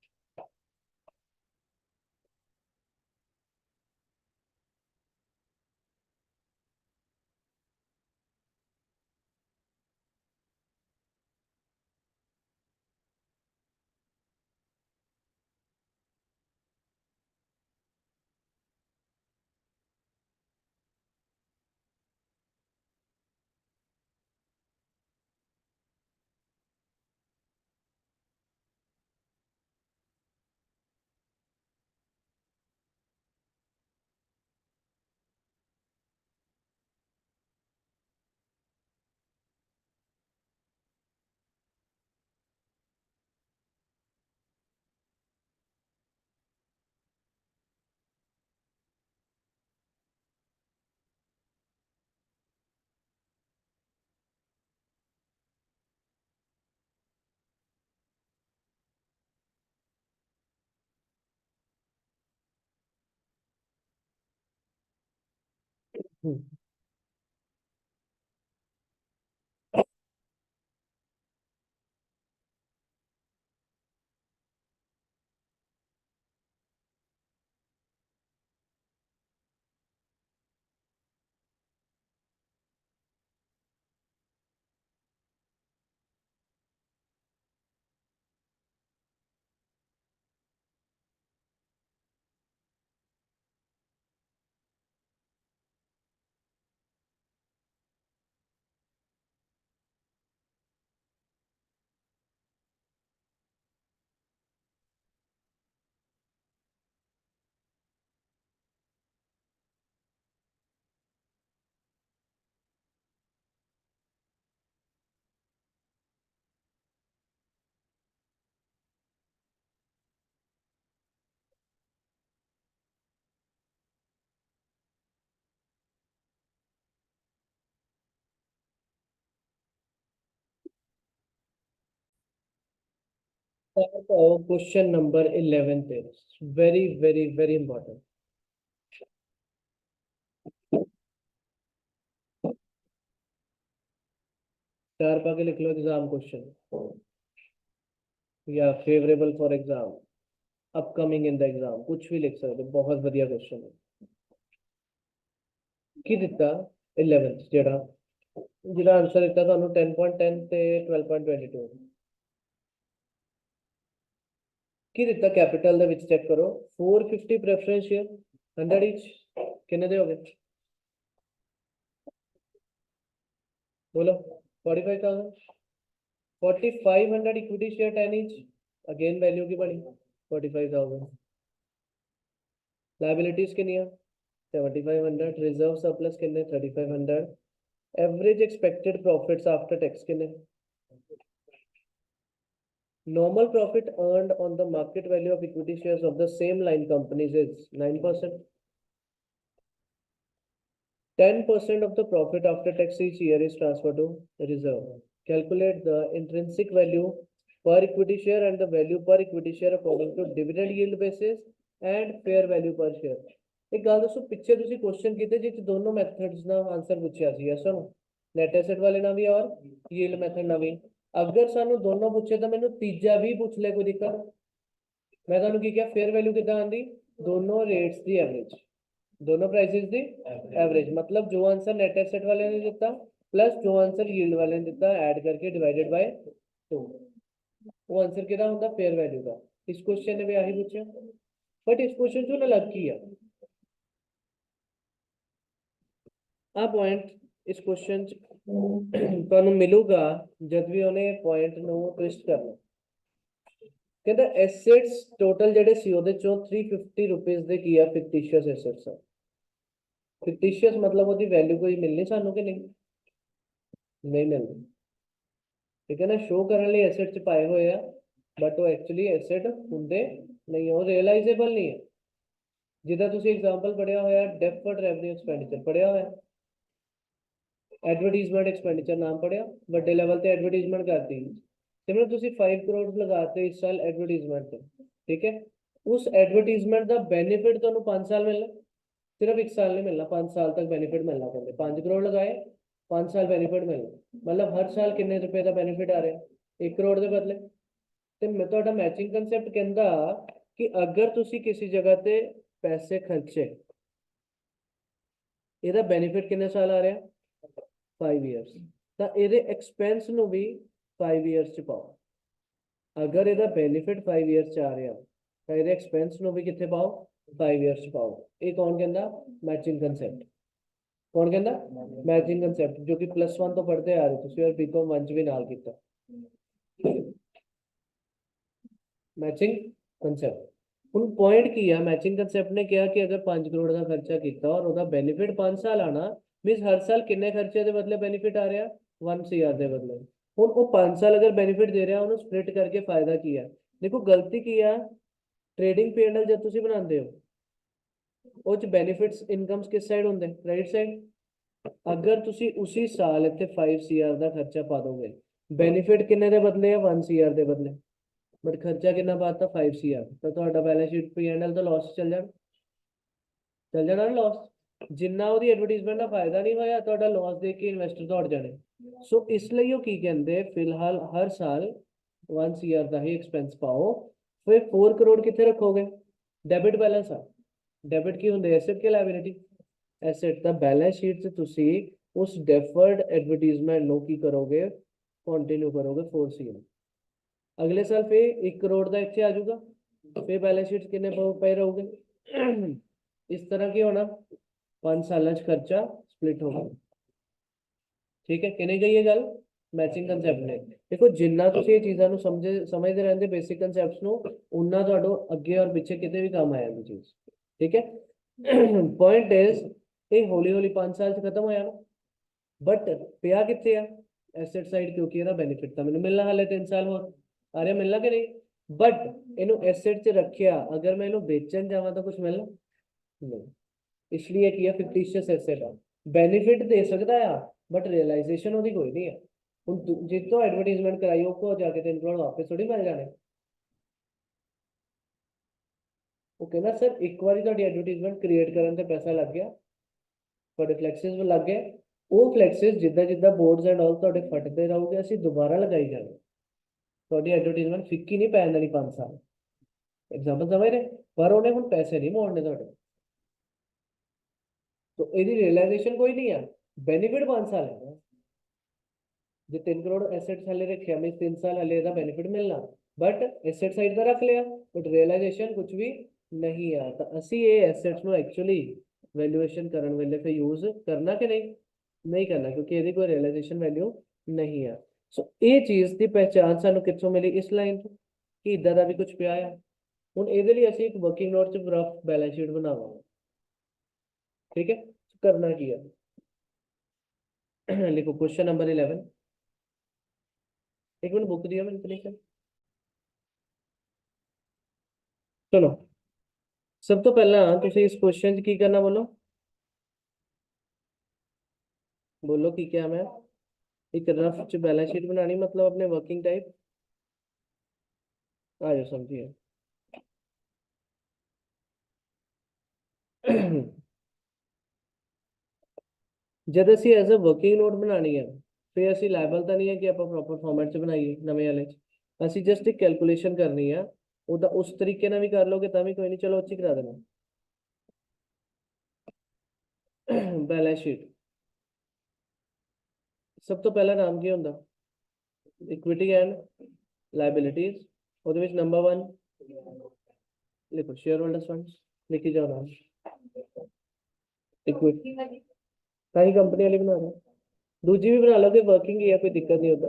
क्वेश्चन नंबर 11 पे, वेरी वेरी वेरी इंपॉर्टेंट। चार पाके लिख लो एग्जाम क्वेश्चन, या favourable for exam, upcoming in the exam, कुछ भी लिख सकते हो, बहुत बढ़िया क्वेश्चन है। ਕੀ ਦਿੱਤਾ 11th ਜਿਹਦਾ ਆਨਸਰ ਦਿੱਤਾ ਤੁਹਾਨੂੰ 10.10 ਤੇ 12.22 ਕੀ ਦਿੱਤਾ ਕੈਪੀਟਲ ਦੇ ਵਿੱਚ ਚੈੱਕ ਕਰੋ 450 ਪ੍ਰੈਫਰੈਂਸ ਸ਼ੇਅਰ 100 each ਕਿੰਨੇ ਦੇ ਹੋ ਗਏ बोलो 45,000 4,500 equity share 10 each again value की बनी 45,000 लाइबिलिटीज कितनी है 7,500 रिजर्व सरप्लस कितने 3,500 average expected profits after tax कितने normal profit earned on the market value of equity shares of the same line companies is 9%. 10% of the profit after tax each year is transferred to reserve. Calculate the intrinsic value per equity share and the value per equity share according to dividend yield basis and fair value per share. एक गल दसो पिछे तुसी question कीते जिस दोनों methods ना answer पूछया सी yes no net asset वाले ना भी और यील्ड मेथड ना भी अगर सानू दोनों पूछे तो मैंने तीजा भी पूछ ले कोई दिक्कत मैं तुहानू की क्या फेयर वैल्यू किदां आंदी दोनों रेट्स दी एवरेज दोनों प्राइसेस दी एवरेज मतलब जो आंसर नेट एसेट वाले ने दिता प्लस जो आंसर यील्ड वाले ने दिता ऐड करके डिवाइडेड बाय 2 वो आंसर कितना होता फेयर वैल्यू का इस क्वेश्चन ने भी आही पूछा बट इस क्वेश्चन चो ना अलग किया आ पॉइंट इस क्वेश्चन ਤੁਹਾਨੂੰ ਮਿਲੂਗਾ ਜਦ ਵੀ ਉਹਨੇ ਪੁਆਇੰਟ ਨੂੰ ਟਵਿਸਟ ਕਰਨਾ ਕਹਿੰਦਾ ਐਸੈਟਸ ਟੋਟਲ ਜਿਹੜੇ ਸੀ ਉਹਦੇ ਚੋਂ 350 ਰੁਪਏ ਦੇ ਕੀ ਆ ਫਿਕਟੀਸ਼ੀਅਸ ਐਸੈਟਸ ਆ ਫਿਕਟੀਸ਼ੀਅਸ मतलब ਉਹਦੀ ਵੈਲਿਊ ਕੋਈ ਮਿਲਣੀ ਸਾਨੂੰ ਕਿ ਨਹੀਂ ਨਹੀਂ ਮਿਲਦੀ ਠੀਕ ਹੈ ਨਾ ਸ਼ੋ ਕਰਨ ਲਈ ਐਸੈਟ ਚ ਪਾਏ ਹੋਏ ਆ ਬਟ ਉਹ ਐਕਚੁਅਲੀ ਐਸੈਟ ਹੁੰਦੇ ਨਹੀਂ ਉਹ ਰਿਅਲਾਈਜ਼ੇਬਲ ਨਹੀਂ ਹੈ ਜਿੱਦਾਂ ਤੁਸੀਂ ਐਗਜ਼ਾਮਪਲ ਪੜਿਆ ਹੋਇਆ ਡੈਫਰਡ ਰੈਵਨਿਊ ਐਕਸਪੈਂਡੀਚਰ ਪੜਿਆ ਹੋਇਆ एडवर्टीजमेंट एक्सपेंडिचर नाम पढ़िया बड़े लेवल पे एडवर्टीजमेंट करती सिमरन तुसी 5 करोड़ लगाते इस साल एडवर्टीजमेंट पे ठीक है उस एडवर्टीजमेंट का बेनिफिट तुहानू 5 साल मिलना सिर्फ 1 साल नहीं मिलना 5 साल तक बेनिफिट मिलना कहते 5 करोड़ लगाए 5 साल बेनिफिट मिलना मतलब हर साल कितने रुपए का बेनिफिट आ रहा 1 करोड़ के बदले तो मैं तुहाडा मैचिंग कंसेप्ट कहंदा कि अगर तुसी किसी जगह ते पैसे खर्चे ਇਹਦਾ बेनिफिट कितने साल आ रहा 5 years ਤਾਂ ਇਹਦੇ ਐਕਸਪੈਂਸ ਨੂੰ ਵੀ 5 years ਚ ਪਾਓ ਅਗਰ ਇਹਦਾ ਬੈਨੀਫਿਟ 5 years ਚ ਆ ਰਿਹਾ ਤਾਂ ਇਹਦੇ ਐਕਸਪੈਂਸ ਨੂੰ ਵੀ ਕਿੱਥੇ ਪਾਓ 5 years ਚ ਪਾਓ ਇਹ ਕੌਣ ਕਹਿੰਦਾ ਮੈਚਿੰਗ ਕਨਸੈਪਟ ਕੌਣ ਕਹਿੰਦਾ ਮੈਚਿੰਗ ਕਨਸੈਪਟ ਜੋ ਕਿ +1 ਤੋਂ ਪੜ੍ਹਦੇ ਆ ਰਹੇ ਤੁਸੀਂ ਔਰ ਬੀਕਾਮ 1 ਚ ਵੀ ਨਾਲ ਕੀਤਾ ਮੈਚਿੰਗ ਕਨਸੈਪਟ ਹੁਣ ਪੁਆਇੰਟ ਕੀ ਆ ਮੈਚਿੰਗ ਕਨਸੈਪਟ ਨੇ ਕਿਹਾ ਕਿ ਅਗਰ 5 ਕਰੋੜ ਦਾ ਖਰਚਾ ਕੀਤਾ ਔਰ ਉਹਦਾ ਬੈਨੀਫਿਟ 5 ਸਾਲ ਆਣਾ मीन हर साल किन्ने खर्चे के बदले बेनिफिट आ रहा 1 CR के बदले हुण वो 5 साल अगर बेनिफिट दे रहा उन्होंने स्प्लिट करके फायदा किया देखो गलती की है ट्रेडिंग P&L जब तुसी बनाते हो उस बेनिफिट्स इनकम्स किस साइड होंगे राइट साइड अगर तुसी उसी साल इत्थे 5 CR का खर्चा पा दोगे बेनिफिट किन्ने के बदले 1 CR के बदले बट खर्चा कितना पाता 5 CR तो तुहाडा बैलेंस शीट P&L तो लॉस चल जाना ना लॉस जिन्ना ਉਹਦੀ ਐਡਵਰਟਾਈਜ਼ਮੈਂਟ ਦਾ ਫਾਇਦਾ ਨਹੀਂ ਹੋਇਆ ਤੁਹਾਡਾ ਲਾਸ ਦੇਖ ਕੇ ਇਨਵੈਸਟਰ ਦੌੜ ਜਾਣੇ ਸੋ ਇਸ ਲਈ ਉਹ ਕੀ ਕਹਿੰਦੇ ਫਿਲਹਾਲ ਹਰ ਸਾਲ 1 CR ਦਾ ਹੀ ਐਕਸਪੈਂਸ ਪਾਓ ਫਿਰ 4 ਕਰੋੜ ਕਿੱਥੇ ਰੱਖੋਗੇ ਡੈਬਿਟ ਬੈਲੈਂਸ ਆ ਡੈਬਿਟ ਕੀ ਹੁੰਦੇ ਐਸੈਟ ਕਿ ਲਾਇਬਿਲਿਟੀ ਐਸੈਟ ਦਾ ਬੈਲੈਂਸ ਸ਼ੀਟ 'ਚ ਤੁਸੀਂ ਉਸ ਡੈਫਰਡ ਐਡਵਰਟਾਈਜ਼ਮੈਂਟ ਨੂੰ ਕੀ ਕਰੋਗੇ ਕੰਟੀਨਿਊ ਕਰੋਗੇ 4 CR ਅਗਲੇ ਸਾਲ ਫਿਰ 1 ਕਰੋੜ ਦਾ ਇੱਥੇ ਆ ਜਾਊਗਾ ਫਿਰ ਬੈਲੈਂਸ ਸ਼ੀਟ ਕਿੰਨੇ ਪਏ ਰਹੋਗੇ ਇਸ ਤਰ੍ਹਾਂ ਕੀ ਹੋਣਾ 5 साल खर्चा स्प्लिट होगा ठीक है कहने गई ये गल मैचिंग कंसेप्ट ने देखो जिन्ना तुसी ये चीज़ां नू समझते रहंदे बेसिक कंसेप्ट्स नू उन्ना तुहाडो अगे और पीछे किते भी काम आया चीज़ ठीक है पॉइंट इज ये हौली हौली 5 साल च खत्म होया ना बट पिया कित्थे आ एसेट साइड क्योंकि ਇਹਦਾ बेनिफिट ਤਾਂ ਮੈਨੂੰ ਮਿਲਣਾ ਹਾਲੇ 3 ਸਾਲ ਹੋਰ ਆ ਰਿਹਾ ਮਿਲਣਾ ਕਿ ਨਹੀਂ बट ਇਹਨੂੰ एसेट च रखिया अगर मैं ਇਹਨੂੰ बेचन जावां ਤਾਂ कुछ मिलना नहीं इसलिए किया फिक्टिशियस एसेट है बेनिफिट दे सकता है बट रियलाइजेशन ਉਹਦੀ ਕੋਈ नहीं है ਹੁਣ ਜਿੱਤੋਂ ਐਡਵਰਟਾਈਜ਼ਮੈਂਟ ਕਰਾਈ ਉਹ ਕੋ ਜਾ ਕੇ 3 ਕਰੋੜ ਵਾਪਸ ਥੋੜੀ ਮਿਲ ਜਾਣੇ ਉਹ ਕਹਿੰਦਾ ਸਰ ਇੱਕ ਵਾਰੀ ਤੁਹਾਡੀ ਐਡਵਰਟਾਈਜ਼ਮੈਂਟ ਕ੍ਰੀਏਟ ਕਰਨ ਤੇ ਪੈਸਾ ਲੱਗ ਗਿਆ ਤੁਹਾਡੇ ਫਲੈਕਸਿਸ ਲੱਗ ਗਏ ਉਹ ਫਲੈਕਸਿਸ ਜਿੱਦਾਂ ਜਿੱਦਾਂ ਬੋਰਡਸ ਐਂਡ ਆਲ ਤੁਹਾਡੇ ਫਟਦੇ ਰਹੋਗੇ ਅਸੀਂ ਦੁਬਾਰਾ ਲਗਾਈ ਜਾਣੇ ਤੁਹਾਡੀ ਐਡਵਰਟਾਈਜ਼ਮੈਂਟ ਫਿੱਕੀ ਨਹੀਂ ਪੈਣ ਦੇਣੀ 5 ਸਾਲ ਐਗਜ਼ਾਮਪਲ ਸਮਝ ਰਹੇ ਪਰ ਉਹਨੇ ਹੁਣ ਪੈਸੇ ਨਹੀਂ ਮੋੜਨੇ ਤੁਹਾਡੇ तो ਇਹਦੀ ਰਿਅਲਾਈਜੇਸ਼ਨ ਕੋਈ ਨਹੀਂ ਆ, ਬੈਨੀਫਿਟ 5 ਸਾਲ ਹੈ। ਜੇ 3 ਕਰੋੜ ਐਸੈਟਸ ਹਲੇ ਰੱਖਿਆ ਮੈਂ 3 ਸਾਲ ਹਲੇ ਇਹਦਾ ਬੈਨੀਫਿਟ ਮਿਲਣਾ, ਬਟ ਐਸੈਟ ਸਾਈਡ ਦਾ ਰੱਖ ਲਿਆ, ਬਟ ਰਿਅਲਾਈਜੇਸ਼ਨ ਕੁਝ ਵੀ ਨਹੀਂ ਆ। ਤਾਂ ਅਸੀਂ ਇਹ ਐਸੈਟਸ ਨੂੰ ਐਕਚੁਅਲੀ ਵੈਲਿਊਏਸ਼ਨ ਕਰਨ ਵੇਲੇ ਫਿਰ ਯੂਜ਼ ਕਰਨਾ ਕਿ ਨਹੀਂ, ਨਹੀਂ ਕਰਨਾ, ਕਿਉਂਕਿ ਇਹਦੀ ਕੋਈ ਰਿਅਲਾਈਜੇਸ਼ਨ ਵੈਲਿਊ ਨਹੀਂ ਆ। ਸੋ ਇਹ ਚੀਜ਼ ਦੀ ਪਹਿਚਾਣ ਸਾਨੂੰ ਕਿੱਥੋਂ ਮਿਲੀ, ਇਸ ਲਾਈਨ ਤੋਂ, ਕਿ ਇਦਾਂ ਦਾ ਵੀ ਕੁਝ ਪਿਆ ਆ। ਹੁਣ ਇਹਦੇ ਲਈ ਅਸੀਂ ਇੱਕ ਵਰਕਿੰਗ ਨੋਟ 'ਚ ਰਫ ਬੈਲੈਂਸ ਸ਼ੀਟ ਬਣਾਵਾਂਗੇ। ठीक है, करना की है लिखो क्वेश्चन नंबर 11। एक मिनट बुक दिया मैंने लिखा। चलो सब तो पहला तुसी इस क्वेश्चन की करना, बोलो बोलो की क्या मैं एक रफ च बैलेंस शीट बनानी, मतलब अपने वर्किंग टाइप आ जाओ समझिए। जब ਅਸੀਂ ਐਜ਼ ਅ ਵਰਕਿੰਗ ਨੋਟ ਬਣਾਣੀ ਹੈ, ਫਿਰ ਅਸੀਂ ਲਾਇਬਲ ਤਾਂ ਨਹੀਂ ਹੈ ਕਿ ਆਪਾਂ ਪ੍ਰੋਪਰ ਫਾਰਮੈਟ 'ਚ ਬਣਾਈਏ ਨਵੇਂ ਵਾਲੇ 'ਚ। ਅਸੀਂ ਜਸਟ ਇੱਕ ਕੈਲਕੂਲੇਸ਼ਨ ਕਰਨੀ ਆ, ਉਹਦਾ ਉਸ ਤਰੀਕੇ ਨਾਲ ਵੀ ਕਰ ਲੋਗੇ ਤਾਂ ਵੀ ਕੋਈ ਨਹੀਂ, ਚਲੋ ਅੱਛੀ ਕਰਾ ਦੇਣਾ। बैलेंस शीट सब तो पहला नाम की होंदा, इक्विटी एंड लायबिलिटीज। ਉਹਦੇ ਵਿੱਚ नंबर 1 लिखो शेयर होल्डर्स फंड्स, लिखी जाओ नाम इक्विटी, सारी कंपनी वाली बना रहे, दूजी भी बना लोगे, वर्किंग ही है, कोई दिक्कत नहीं होता,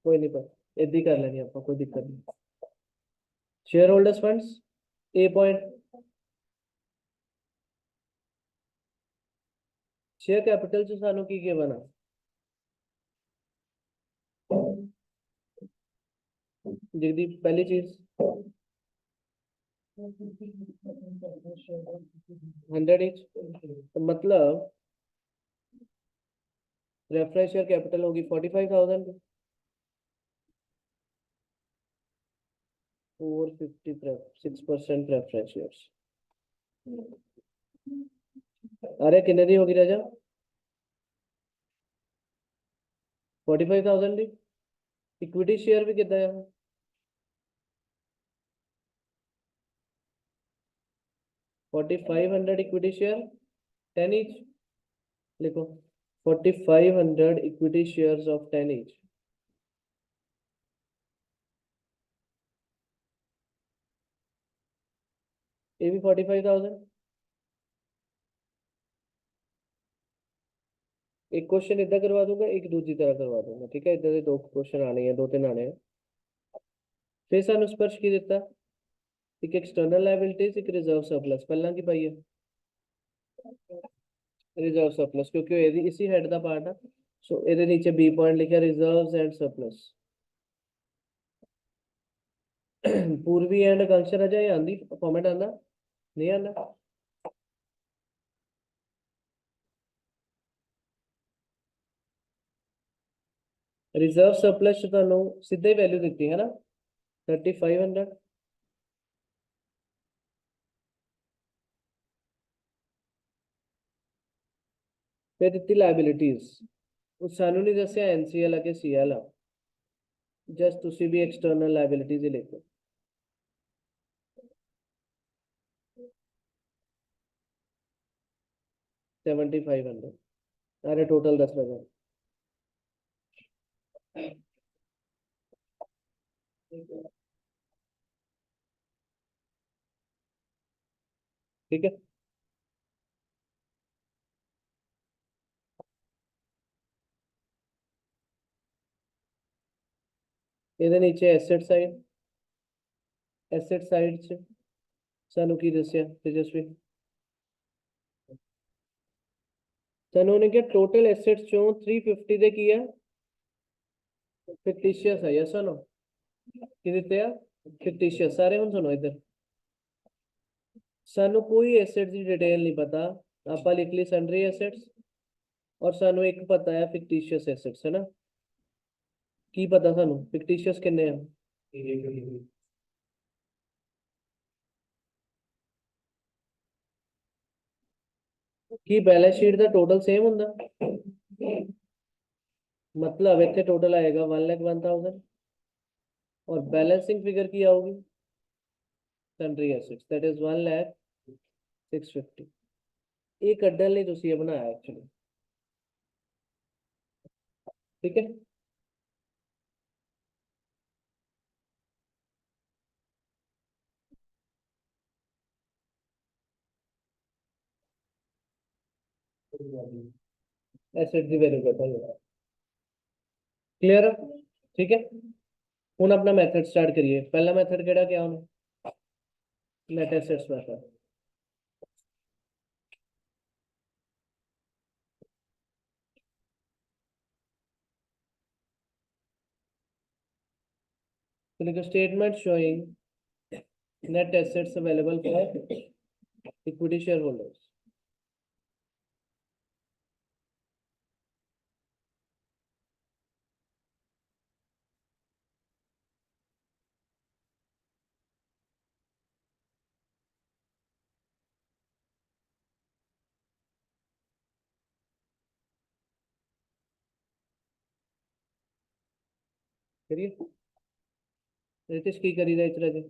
कोई नहीं, पर इदी कर लेनी आपको, कोई दिक्कत नहीं। शेयर होल्डर्स फंड्स ए पॉइंट, शेयर कैपिटल से सानू की बना, जगदीप पहली चीज 100 each, तो मतलब रेफरेंस शेयर कैपिटल होगी 45,000, 6% प्रेफरेंस शेयर्स। अरे कितने दी होगी राजा, 45,000 दी। इक्विटी शेयर भी कितना है, 4,500 इक्विटी शेयर 10 each, लिखो 4,500 इक्विटी शेयर्स ऑफ 10 each। ये भी 45,000। एक क्वेश्चन इधर करवा दूंगा, एक दूसरी तरह करवा दूंगा, ठीक है, इधर से 2 क्वेश्चन आने हैं, 2-3 आने हैं। फिर सानू स्पर्श की दिता, एक एक्सटर्नल लायबिलिटीज, एक रिजर्व सरप्लस, पहला की पाई है रिजर्व सरप्लस, क्योंकि ये इसी हेड का पार्ट है। सो ये नीचे बी पॉइंट लिखा रिजर्व्स एंड सरप्लस। पूर्वी एंड आकांक्षा राजा ये आंदी फॉर्मेट आंदा नहीं आंदा, रिजर्व सरप्लस ਤੁਹਾਨੂੰ ਸਿੱਧੇ ਵੈਲਿਊ ਦਿੱਤੀ ਹੈ ਨਾ 3500, ਫਿਰ ਦਿੱਤੀ ਲਾਇਬਿਲਿਟੀਜ਼, ਉਹ ਸਾਨੂੰ ਨਹੀਂ ਦੱਸਿਆ ਐਨਸੀਐਲ ਆ ਕਿ ਸੀਐਲ ਆ, ਜਸਟ ਤੁਸੀਂ ਵੀ ਐਕਸਟਰਨਲ ਲਾਇਬਿਲਿਟੀਜ਼ ਹੀ ਲਿਖੋ। $7,500 अरे टोटल 10,000। ठीक है, ਇਹਦੇ नीचे एसेट साइड च सानू की दसिया तेजस्वी, सानू ने क्या टोटल एसेट्स चों 350 दे की है फिक्टिशियस है, यस नो की दिते आ फिक्टिशियस सारे। हुण सुनो इधर, सानू कोई एसेट की डिटेल नहीं पता, आप लिख ली सन्ड्री एसेट्स, और सानू एक पता है फिक्टिशियस एसेट्स, है ना, की पता सानू फिक्टिशियस किन्ने हैं, की बैलेंस शीट का टोटल सेम हुंदा, मतलब इतने टोटल आएगा 1,01,000 और बैलेंसिंग फिगर की आएगी सन्ड्री एसेट्स दैट इज 1,06,50। ये ਕੱਢਣ ਲਈ ਤੁਸੀਂ ਇਹ ਬਣਾਇਆ एक्चुअली। ठीक है, एसिड की वैल्यू पता है, क्लियर है? ठीक है, ਹੁਣ अपना मेथड स्टार्ट करिए। पहला मेथड केड़ा क्या होना, नेट एसेट्स मेथड। तो लिखो statement showing net assets available for equity share holders. करिए, रितेश की करी रहा इतना जी।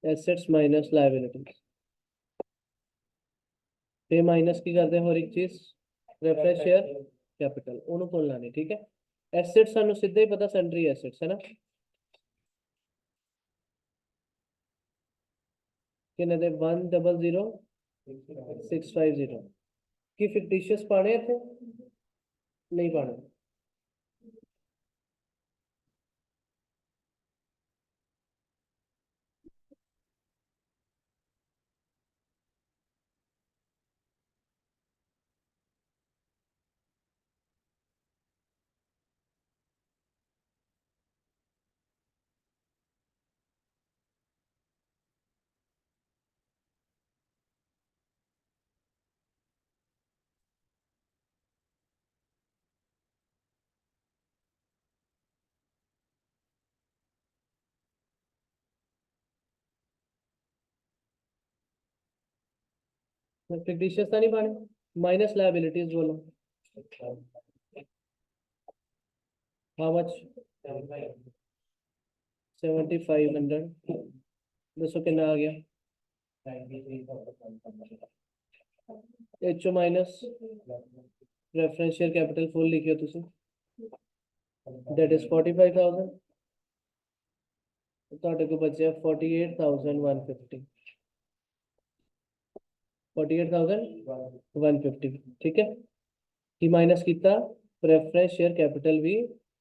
एसेट्स माइनस लायबिलिटीज, पे माइनस की करते हैं और एक चीज प्रेफरेंस शेयर कैपिटल ਉਹਨੂੰ ਭੁੱਲਣਾ नहीं। ठीक है, एसेट्स ਸਾਨੂੰ ਸਿੱਧਾ ਹੀ ਪਤਾ ਸੈਂਡਰੀ एसेट्स है ना, किन्ने दे 100650 की फिक्टिशियस पाने थे, नहीं पाने। फिक्टिशियस था नहीं पाने, माइनस लायबिलिटीज बोलो, हाउ मच 7500, दसो कितना आ गया, H O minus reference share capital full लिखियो तुसी, दैट इज 45000, ਤੁਹਾਡੇ ਕੋਲ ਬਚਿਆ 48150, 48150। ठीक है, की माइनस किया प्रेफरेंस शेयर कैपिटल भी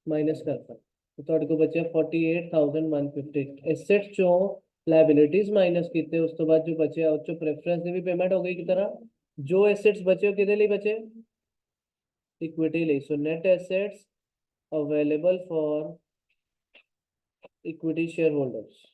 माइनस करता, तो ਤੁਹਾਡੇ ਕੋਲ ਬਚਿਆ 48150। एसेट चो लायबिलिटीज माइनस किते, उस तो बाद जो बचे उस चो प्रेफरेंस की भी पेमेंट हो गई की तरह, जो एसेट्स बचे किदे लिए बचे, इक्विटी लिए। So net assets available for equity share holders.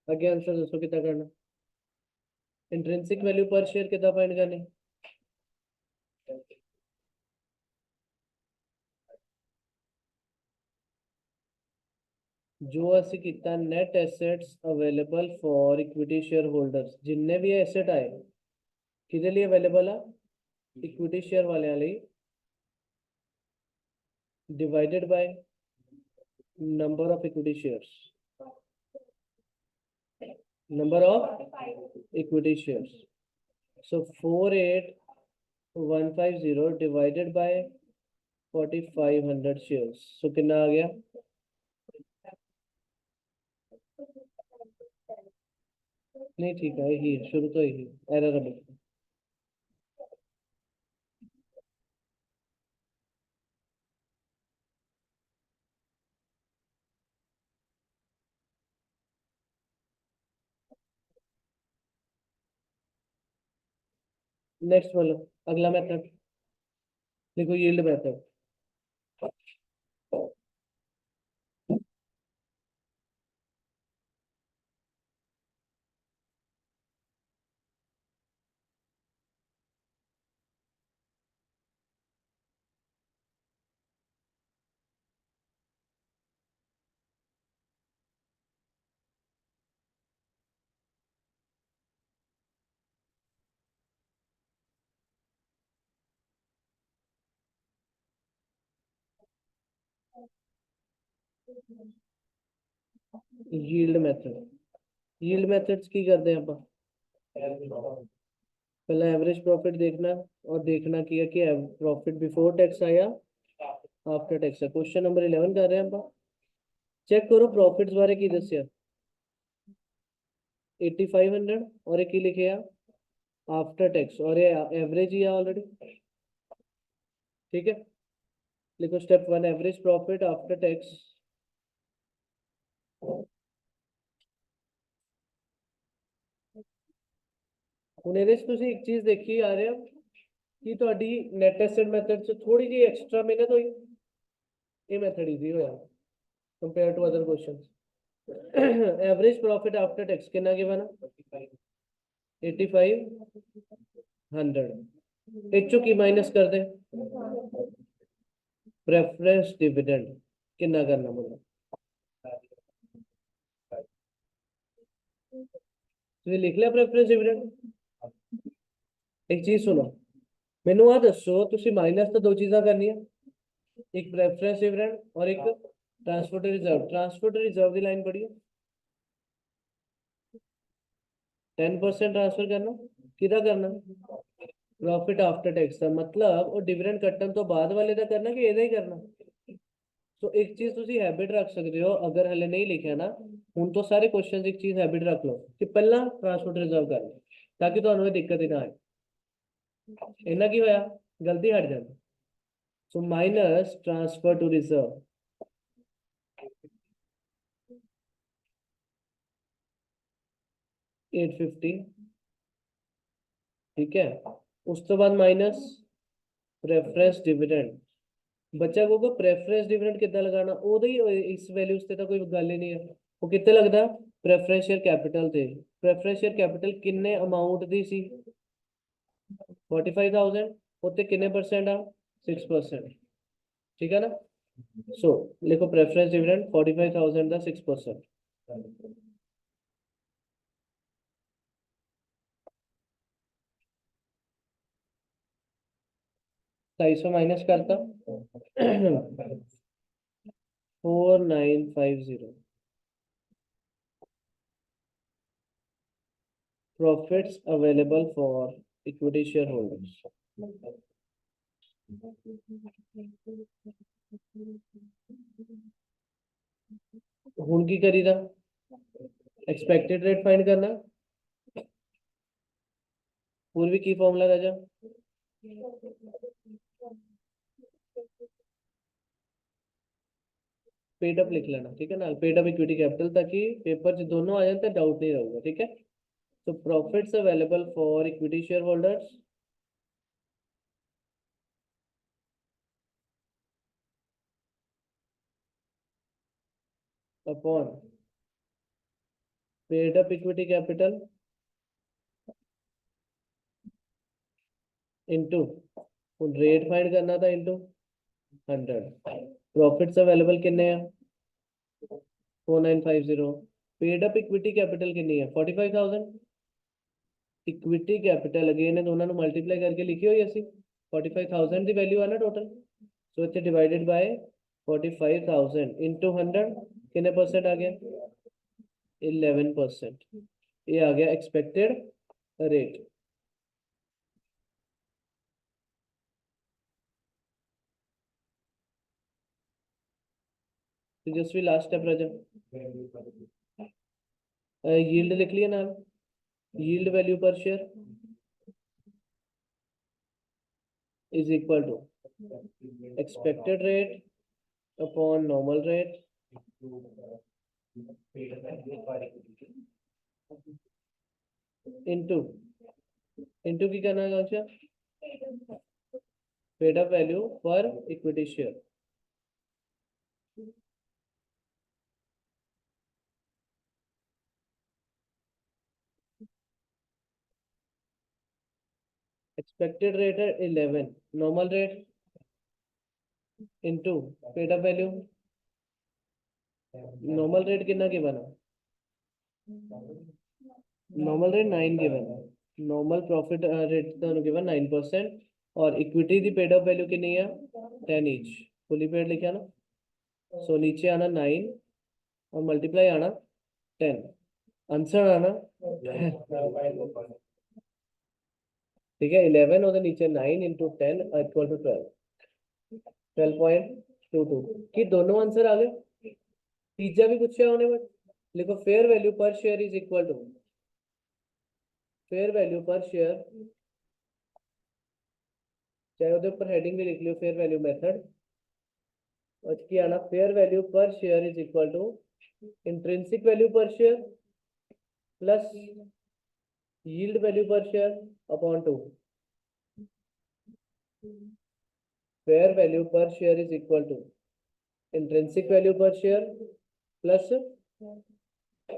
आगे आंसर दसो कितना करना, इंट्रिंसिक वैल्यू पर शेयर कितना फाइंड करनी, जो ਅਸੀਂ ਕੀਤਾ net assets available for equity share holders, जिन्ने भी एसेट आए किदे लिए अवेलेबल है, इक्विटी शेयर वाले लिए, divided by number of equity shares, number of equity shares. So 48150 divided by 4500 shares, so कितना आ गया, नहीं ठीक है, यही शुरू तो यही एरर है। नेक्स्ट बोलो, अगला मेथड देखो, yield method. Yield method. Yield method ਕੀ ਕਰਦੇ ਆਪਾਂ, पहला एवरेज प्रॉफिट देखना और देखना किया कि प्रॉफिट बिफोर टैक्स आया आफ्टर टैक्स है। क्वेश्चन नंबर 11 कर रहे हैं आप, चेक करो प्रॉफिट्स बारे की दसिया 8500 और एक लिखे आफ्टर टैक्स और ये एवरेज ही है ऑलरेडी। ठीक है, लिखो step 1 average profit after tax ਹੁਣ ਇਹਦੇ ਚ ਤੁਸੀਂ ਇੱਕ ਚੀਜ਼ ਦੇਖੀ ਆ ਰਹੇ ਹੋ ਕਿ ਤੁਹਾਡੀ ਨੈਟ ਐਸੈਟ ਮੈਥਡ ਚ ਥੋੜੀ ਜਿਹੀ ਐਕਸਟਰਾ ਮਿਹਨਤ ਹੋਈ, ਇਹ ਮੈਥਡ ਈਜ਼ੀ ਹੋਇਆ compare to other questions. Average profit after tax कितना गिवन है 8500, इचो की माइनस कर दे प्रेफरेंस डिविडेंड कितना करना बोला, तो लिख लिया प्रेफरेंस डिविडेंड। एक चीज सुनो, मैनू आ दसो तुसी माइनस तो दो चीज़ां करनी है, एक प्रेफरेंस डिविडेंड और एक transfer to reserve. Transfer to reserve की लाइन पढ़ियो 10% ट्रांसफर करना किदा करना प्रॉफिट आफ्टर टैक्स का, मतलब वो डिविडेंड कट्टन तो बाद वाले का करना कि ਇਹਦਾ ਹੀ करना। तो एक चीज तुसी हैबिट रख सकते हो, अगर हले नहीं लिखा ना ਹੁਣ तो सारे क्वेश्चंस एक चीज हैबिट रख लो कि पहला ट्रांसफर टू रिजर्व करना, ताकि ਤੁਹਾਨੂੰ ਇਹ ਦਿੱਕਤ ਹੀ ਨਾ ਆਏ। ਇਹਨਾਂ ਕੀ ਹੋਇਆ, गलती हट जाती। So minus transfer to reserve 850, ठीक है। उस तो बाद माइनस प्रेफरेंस डिविडेंड, बच्चा को प्रेफरेंस डिविडेंड कितना लगाना, ओदा ही इस वैल्यूज ते तो कोई गल ही नहीं है। वो कितने लगता प्रेफरेंस शेयर कैपिटल ते, प्रेफरेंस शेयर कैपिटल किन्ने अमाउंट दी सी 45,000, उत्ते किन्ने परसेंट आ 6%, ठीक है ना। सो लिखो प्रेफरेंस डिविडेंड 45,000 का 6%, 250 माइनस करता 4950। profits available for equity shareholders, हुन की करीदा एक्सपेक्टेड रेट फाइंड करना, पूर्वी की फॉर्मूला राजा पेड अप लिख लेना, ठीक है ना, पेड अप इक्विटी कैपिटल, ताकि पेपर च दोनों आ जाए तो डाउट नहीं रहेगा, ठीक है। तो profits available for equity share holders upon paid up equity capital into rate find करना था इनटू 100। प्रॉफिट्स अवेलेबल किन्ने हैं 4950, पेड अप इक्विटी कैपिटल कितनी है 45,000, इक्विटी कैपिटल अगेन दोनों को मल्टीप्लाई करके लिखी हुई ऐसी 45,000 की वैल्यू है ना टोटल, सो इतने डिवाइडेड बाय 45,000 इनटू 100 कितने परसेंट आ गया 11%, ये आ गया expected rate. Tejaswi last step राजा, यील्ड लिख लिया नाम, yield value per share is equal to expected rate upon normal rate into into की करना है paid up value per equity share. Expected rate है 11, normal rate into paid up value, normal rate कितना given है, normal rate 9 given है, normal profit rate तो given 9% और equity दी पेड अप वैल्यू कितनी है 10 ईच, फुली पेड लिखा ना सो नीचे आना 9 और मल्टीप्लाई आना 10, आंसर आना ठीक है 11 और नीचे 9 इंटू 10 इक्वल टू 12.22 कि दोनों आंसर आ गए। तीजा भी पूछे होने में लिखो fair value per share is equal to fair value per share, चाहे ਉਹਦੇ ਉੱਪਰ हेडिंग भी लिख लियो फेयर वैल्यू मेथड, और की आना fair value per share is equal to intrinsic value per share plus yield value per share upon 2। Fair value per share is equal to intrinsic value per share plus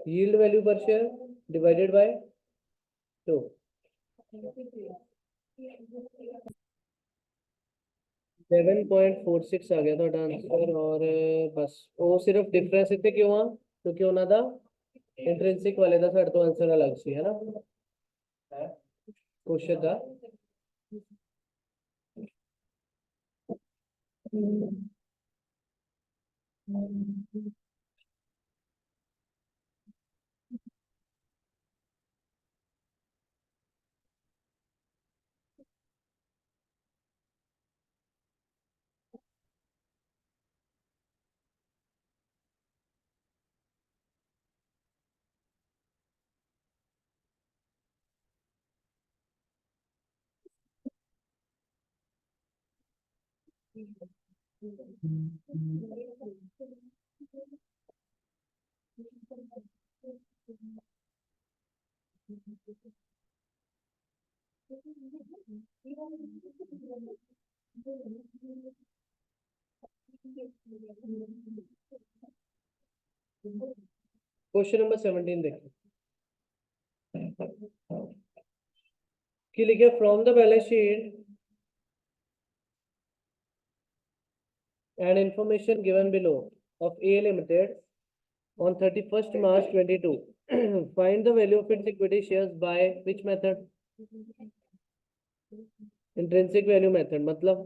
yield value per share divided by 2। 7.46 ਆ ਗਿਆ ਤੁਹਾਡਾ answer. ਔਰ ਬਸ ਉਹ ਸਿਰਫ difference ਇੱਥੇ ਕਿਉਂ ਆ ਕਿਉਂਕਿ ਉਹਨਾਂ ਦਾ ਇੰਟ੍ਰਿੰਸਿਕ ਵਾਲੇ ਦਾ ਸਾਡੇ ਤੋਂ ਆਨਸਰ ਅਲੱਗ ਸੀ ਹੈ ਨਾ ਕੁਐਸਚਨ ਦਾ। क्वेश्चन नंबर 17 देखो कि लिखे from the balance sheet and information given below of A Limited on 31st March 22 find the value of its equity shares by which method? Intrinsic value method मतलब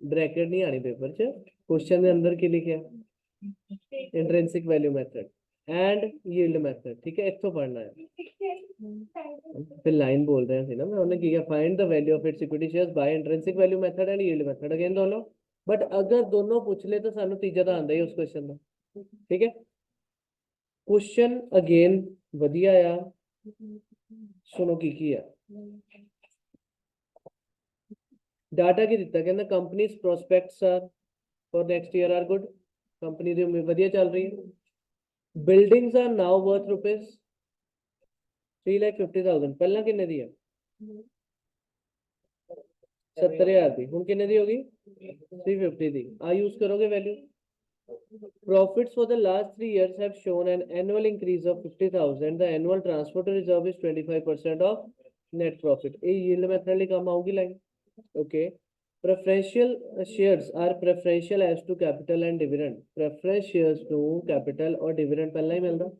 bracket नहीं आनी paper च question के अंदर की लिखा intrinsic value method and yield method ठीक है इत्थों पढ़ना है फिर लाइन बोल रहे थे ना मैं उन्होंने किया find the value of its equity shares by intrinsic value method and yield method again दोनों बट अगर दोनों पूछ ले तो सानू तीजा तो आंदा ही उस क्वेश्चन का ठीक है। क्वेश्चन अगेन वधिया आ सुनो की है डाटा की दिता कहना companies prospects are for next year are good company दी उम्मीद वधिया चल रही है। Buildings are now worth rupees 3,50,000 पहला किन्ने दी है 70,000 दी हुण किन्ने दी होगी 350 दी आ यूज करोगे value. Profits for the last 3 years have shown an annual increase of 50,000. The annual transfer to reserve is 25% of net profit. A yield method li kam aaugi line. Okay. Preferential shares are preferential as to capital and dividend. Preference shares to capital और dividend पहला ही मिलता.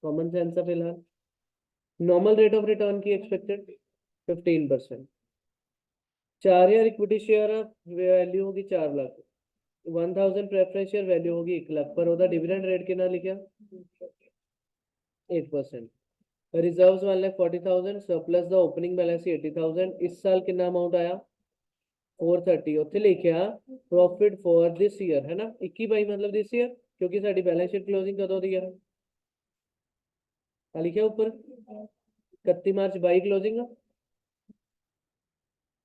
Common sense है फिलहाल. Normal rate of return की expected 15%. 4,000 equity share value होगी 4 lakh 1000 preference share value होगी 1 लाख पर ओदा डिविडेंड रेट कितना लिखा 8%। Reserves 1,40,000 surplus the opening balance 80,000 इस साल कितना अमाउंट आया 430 उत्थे लिखा प्रॉफिट फॉर दिस ईयर है ना 21/22 मतलब दिस ईयर क्योंकि साडी बैलेंस शीट क्लोजिंग कदों दी है लिखा ऊपर 31 मार्च 22 क्लोजिंग है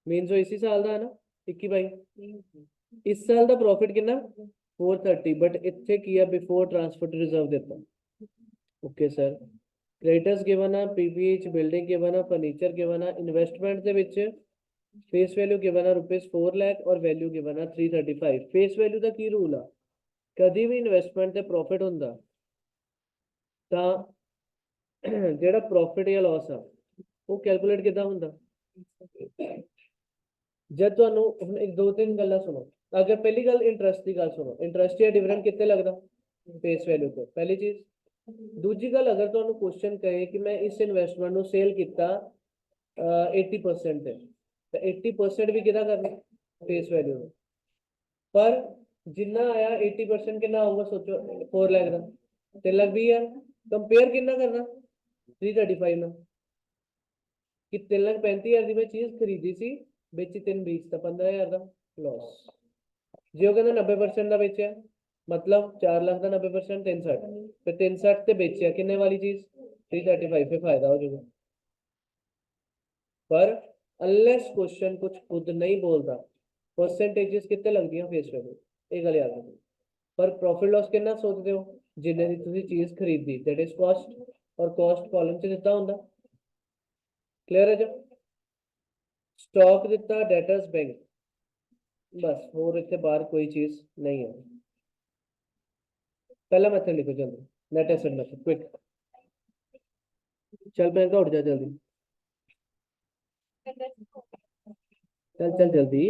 मीनस इसी साल का है ना 21/22 इस साल का प्रॉफिट कितना 430 बट इत्थे किया बिफोर ट्रांसफर टू रिजर्व देता ओके सर। क्रेडिटर्स गिवन है पीपीएच बिल्डिंग गिवन है फर्नीचर गिवन है इन्वेस्टमेंट दे विच फेस वैल्यू गिवन है ₹4 लाख और वैल्यू गिवन है 335। फेस वैल्यू का की रूल है कभी भी इन्वेस्टमेंट ते प्रॉफिट हुंदा तां जेड़ा प्रॉफिट या लॉस है वो कैलकुलेट किदां हुंदा जब तुहानू एक 2-3 गल्लां सुनो अगर पहली गल इंटरेस्ट की गल सुनो इंटरेस्ट या डिविडेंड कितने लगदा फेस वैल्यू तो पहली चीज। दूजी गल अगर तुहानू क्वेश्चन कहे कि मैं इस इन्वेस्टमेंट नू सेल किया 80% तो 80% भी किदा करना फेस वैल्यू पर जिन्ना आया 80% कितना होगा सोचो 4 लाख का 3 लाख 20 हज़ार कंपेयर कितना करना 335 ना कि 3 लाख 35 हज़ार की मैं चीज खरीदी सी बेची 320 का 15 हज़ार का लॉस जियो कहना 90% का बेचा मतलब 4 लाख का 90% 360 फिर 360 से बेचा किन्ने वाली चीज 335 पे फायदा हो जाएगा पर अनलेस क्वेश्चन कुछ खुद नहीं बोलता परसेंटेजेस कितने लगती हैं फेस वैल्यू ये गल याद रखो पर प्रॉफिट लॉस कितना सोचते हो जिन्ने दी तुसी चीज खरीदी दैट इज कॉस्ट और कॉस्ट कॉलम च दिता हुंदा क्लियर है जो स्टॉक दिता डेटर्स बैंक बस और इतने बाहर कोई चीज नहीं है पहला मेथड लिखो जल्दी नेट एसेट मेथड क्विक चल बैंक उठ जा जल्दी चल चल जल्दी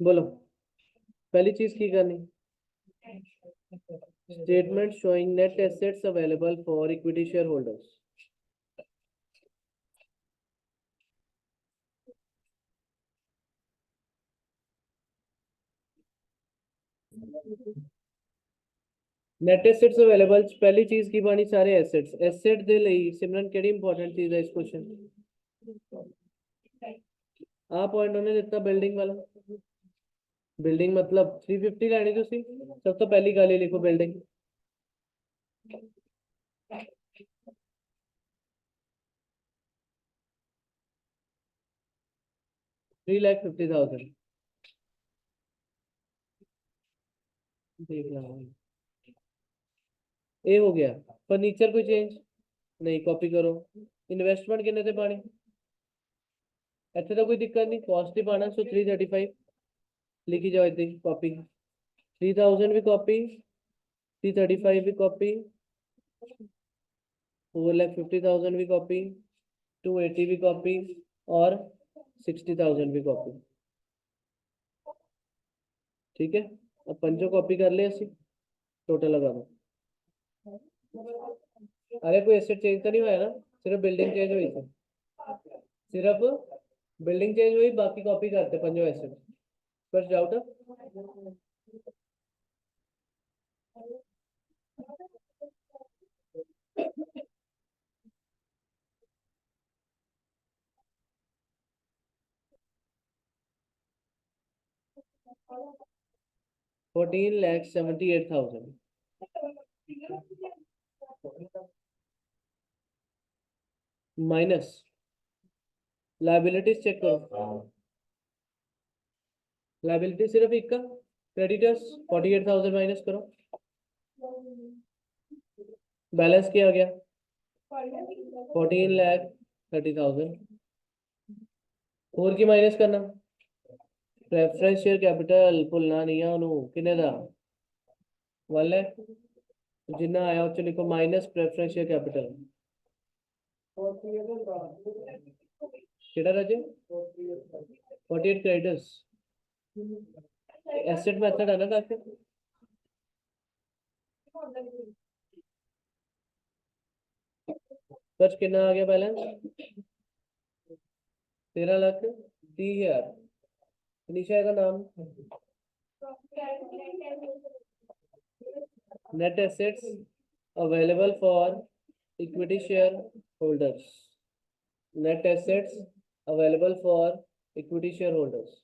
बोलो पहली चीज की करनी statement showing net assets available for equity share holders net assets available पहली चीज की बानी सारे एसेट्स एसेट दे ਲਈ सिमरन केड़ी इंपॉर्टेंट चीज है इस क्वेश्चन आ पॉइंट उन्हें दिता बिल्डिंग वाला बिल्डिंग मतलब 350 लैनी तुसी सब तो पहली गल ही लिखो बिल्डिंग 3,50,000 देख ला ये हो गया फर्नीचर कोई चेंज नहीं कॉपी करो इन्वेस्टमेंट कितने ते पानी ਇੱਥੇ ਤਾਂ ਕੋਈ ਦਿੱਕਤ नहीं कॉस्ट ही पाना सो 335 लिखी जाओ इतनी कॉपी 3,000 भी कॉपी 335 भी कॉपी 4,50,000 भी कॉपी 280 भी कॉपी और 60,000 भी कॉपी ठीक है अब पंचो कॉपी कर ले ऐसी टोटल लगा दो अरे कोई एसेट चेंज तो नहीं हुआ है ना सिर्फ बिल्डिंग चेंज हुई थी सिर्फ बिल्डिंग चेंज हुई बाकी कॉपी करते पंजो एसेट कुछ डाउट है 14,78,000 माइनस लाइबिलिटीज चेक करो लाइबिलिटी सिर्फ एक का क्रेडिटर्स 48,000 माइनस करो बैलेंस क्या आ गया 14,30,000 और की माइनस करना प्रेफरेंस शेयर कैपिटल भुलना नहीं है उन्होंने किन्ने दा वाले जिन्ना आया उस लिखो माइनस प्रेफरेंस शेयर कैपिटल केड़ा राजे 48 क्रेडिटर्स एसेट मेथड है ना काफी खर्च कितना आ गया बैलेंस 13,30,000 निशा का नाम net assets available for equity share holders net assets available for equity shareholders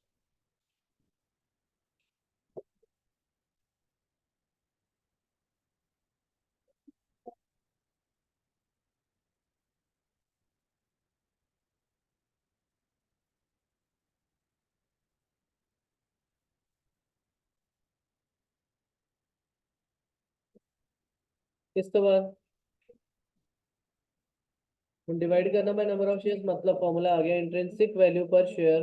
इस तो बाद डिवाइड करना बाय नंबर ऑफ शेयर्स मतलब फॉर्मूला आ गया intrinsic value per share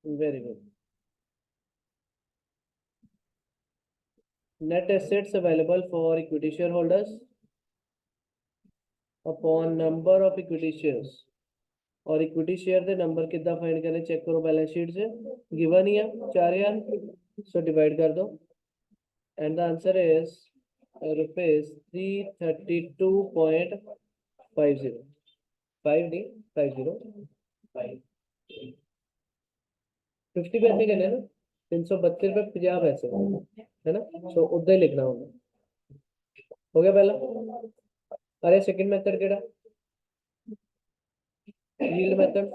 very good net assets available for equity shareholders upon number of equity shares, और equity share दे number कितना find करने check करो बैलेंस शीट से, गिवन ही है 4000, so divide कर दो and the answer is rupees 332.50, 5 नहीं 505, 50 पैसे कहने ना, 332.50 है ना, सो उदा ही लिखना होगा। हो गया पहला। अरे सेकंड मेथड केड़ा, यील्ड मेथड।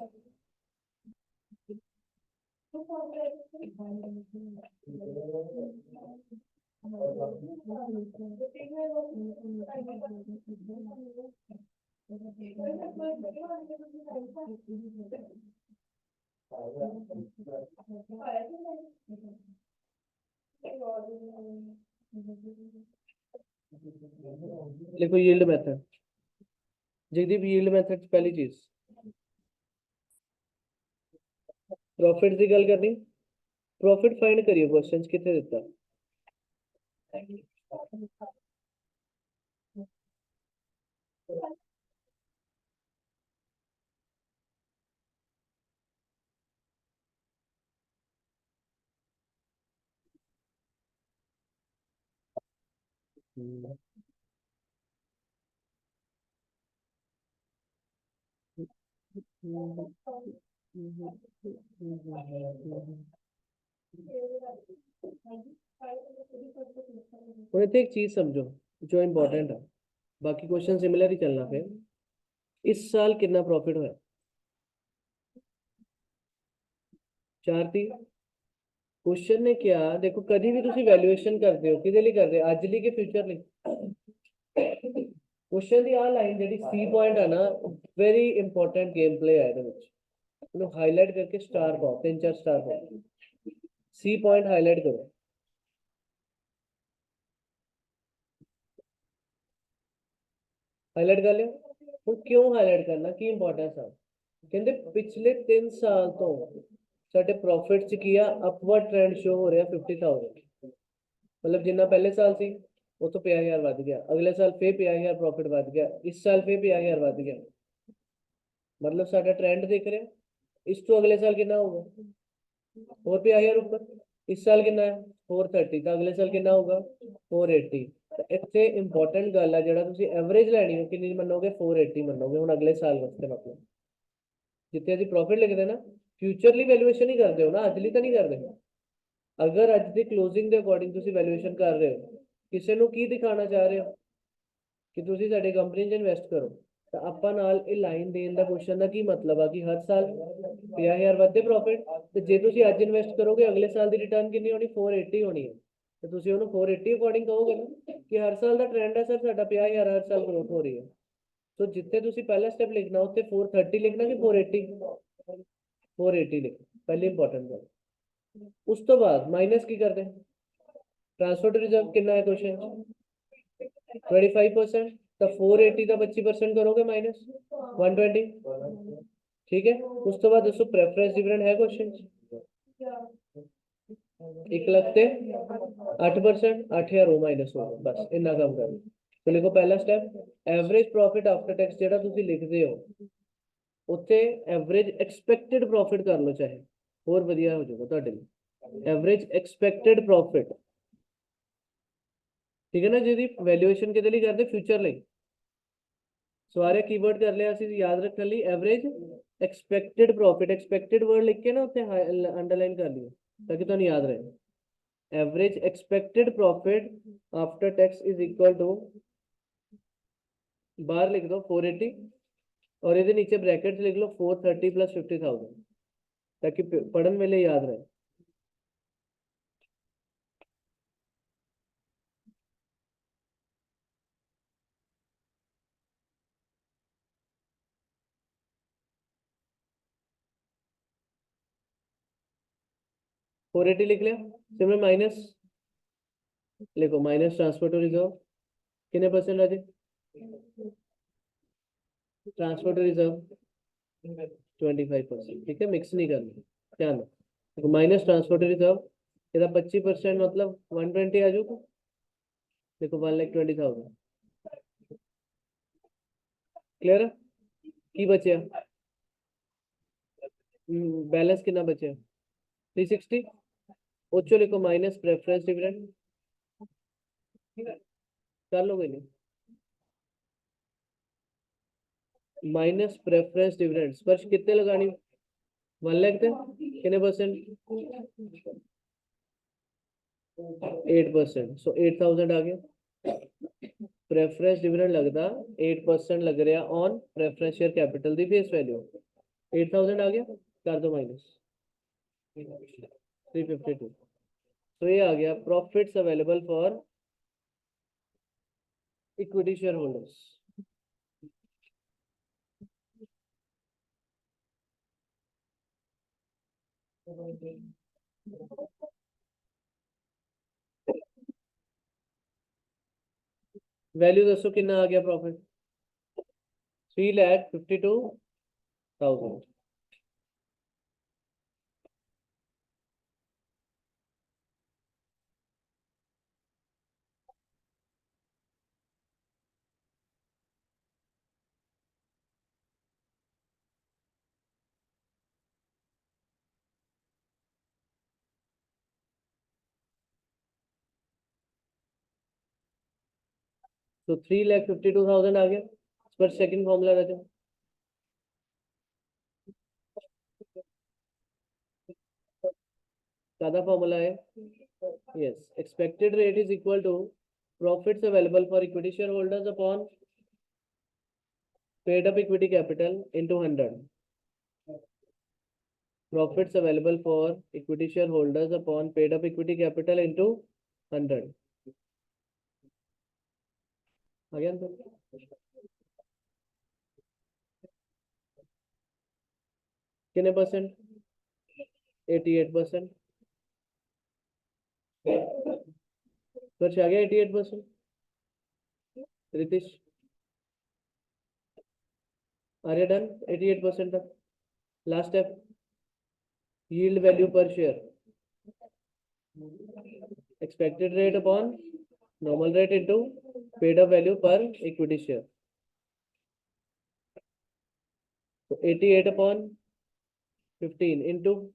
देखो yield method, Jagdeep yield method पहली चीज प्रॉफिट की गल करनी, प्रॉफिट फाइंड करियो, क्वेश्चंस कितने दिता तो एक चीज समझो जो इंपॉर्टेंट है, बाकी क्वेश्चन सिमिलर ही चलना। फिर इस साल कितना प्रॉफिट होया, 4 थी। क्वेश्चन ने क्या देखो, कभी भी तुसी वैल्यूएशन करते हो किदे लिए करते हो, आज ली के फ्यूचर ਲਈ। क्वेश्चन ਦੀ ਆ ਲਾਈਨ ਜਿਹੜੀ ਸੀ ਪੁਆਇੰਟ ਹੈ ਨਾ, ਵੈਰੀ ਇੰਪੋਰਟੈਂਟ ਗੇਮ ਪਲੇ ਹੈ ਇਹਦੇ ਵਿੱਚ, ਇਹਨੂੰ ਹਾਈਲਾਈਟ ਕਰਕੇ ਸਟਾਰ ਪਾਓ, 3-4 ਸਟਾਰ ਪਾਓ, सी पॉइंट हाईलाइट करो। हाईलाइट कर लियो, ਹੁਣ क्यों हाईलाइट करना, की इंपॉर्टेंस है, कहते पिछले 3 साल तो साडे प्रॉफिट च की अपवर्ड ट्रेंड शो हो रहा 50,000, मतलब जिन्ना पहले साल सी वो तो 50,000 वध गया, अगले साल फिर 50,000 प्रॉफिट वध गया, इस साल फिर 50,000 वध गया, मतलब साडा ट्रेंड देख रहे हैं। इस तो अगले साल कितना होगा, और 50,000 ऊपर, इस साल कितना है 430, तो अगले साल कितना होगा 480। इतने इंपॉर्टेंट गल है, जो तुम एवरेज लैनी हो कि मनोगे 480 मनोगे हूँ अगले साल वास्ते, मतलब जितने अभी प्रॉफिट लिखते ना फ्यूचरली वैल्यूएशन ही करते हो ना, अजली तो नहीं करते। अगर अज की क्लोजिंग के अकॉर्डिंग तुम वैल्यूएशन कर रहे हो, किसी को की दिखाना चाह रहे हो कि तुम साडी कंपनी च इन्वेस्ट करो, तो ਆਪਾਂ ਨਾਲ ਇਹ ਲਾਈਨ ਦੇਣ ਦਾ क्वेश्चन ਦਾ ਕੀ मतलब है कि हर साल 50,000 ਵੱਧਦੇ प्रॉफिट, तो जे तुम ਅੱਜ इन्वेस्ट करोगे अगले साल की रिटर्न कितनी होनी 480 होनी है, तो तुम ਉਹਨੂੰ 480 अकॉर्डिंग कहोगे ना कि हर साल का ट्रेंड है सर साडा 50,000 हर साल ग्रोथ हो रही है, तो जितने तुम पहला स्टेप लिखना उत्ते 430 लिखना कि 480, 480 लिखो पहले इंपॉर्टेंट गल। उस तो बाद माइनस की करते, ट्रांसफर टू रिजर्व कितना है क्वेश्चन 25%, तो 480 का 25% करोगे माइनस 120, ठीक है। उस तो बाद दोस्तों प्रेफरेंस डिविडेंड है क्वेश्चन 1 लाख से 8%, 8,000 माइनस होगा, बस इतना काम कर। तो लिखो पहला step, average profit after tax जेड़ा तुसी लिखते हो उत्ते एवरेज एक्सपेक्टेड प्रॉफिट कर लो, चाहे और बढ़िया हो जाएगा ਤੁਹਾਡੇ ਲਈ, एवरेज एक्सपेक्टेड प्रॉफिट, ठीक है ना जी। वैल्यूएशन के लिए करते फ्यूचर ਲਈ, सारे कीवर्ड कर लिया ਅਸੀਂ याद रखने ਲਈ average expected profit, expected word लिख के ना उत्ते अंडरलाइन कर लियो ताकि ਤੁਹਾਨੂੰ याद रहे। Average expected profit after tax is equal to, बाहर लिख दो 480 और ये नीचे ब्रैकेट लिख लो 430 प्लस 50,000 ताकि पढ़ने वेले याद रहे। फोर एटी लिख लिया, सिमरन माइनस लिखो, माइनस ट्रांसफर टू रिजर्व कितने परसेंट राजे, ट्रांसफर टू रिजर्व 25%, ठीक है, मिक्स नहीं करना, ध्यान देखो माइनस ट्रांसफर टू रिजर्व 25% मतलब 120 आ जाओ, देखो 1,20,000 क्लियर है की बचे बैलेंस कितना बचे 360 ओचो लिखो माइनस प्रेफरेंस डिविडेंड कर लोगे नहीं माइनस प्रेफरेंस डिविडेंड स्पर्श कितने लगानी 1 लाख थे कितने परसेंट 8%, सो 8,000 आ गया प्रेफरेंस डिविडेंड लगता 8% लग रहा on preference share capital the face value 8,000 आ गया कर दो माइनस 352 तो ये आ गया profits available for equity share holders value दसो कितना आ गया प्रॉफिट 3,52,000 तो 3,52,000 आ गया इस पर सेकंड फॉर्मूला रहे ज्यादा फॉर्मूला है yes expected rate is equal to profits available for equity share holders upon paid up equity capital into 100 profits available for equity shareholders upon paid up equity capital into 100 again कितने percent 88% खर्च आ गया 88% रितिश आर्य done 88% तक last step yield value per share expected rate upon normal rate into paid up value per equity share so 88 upon 15 into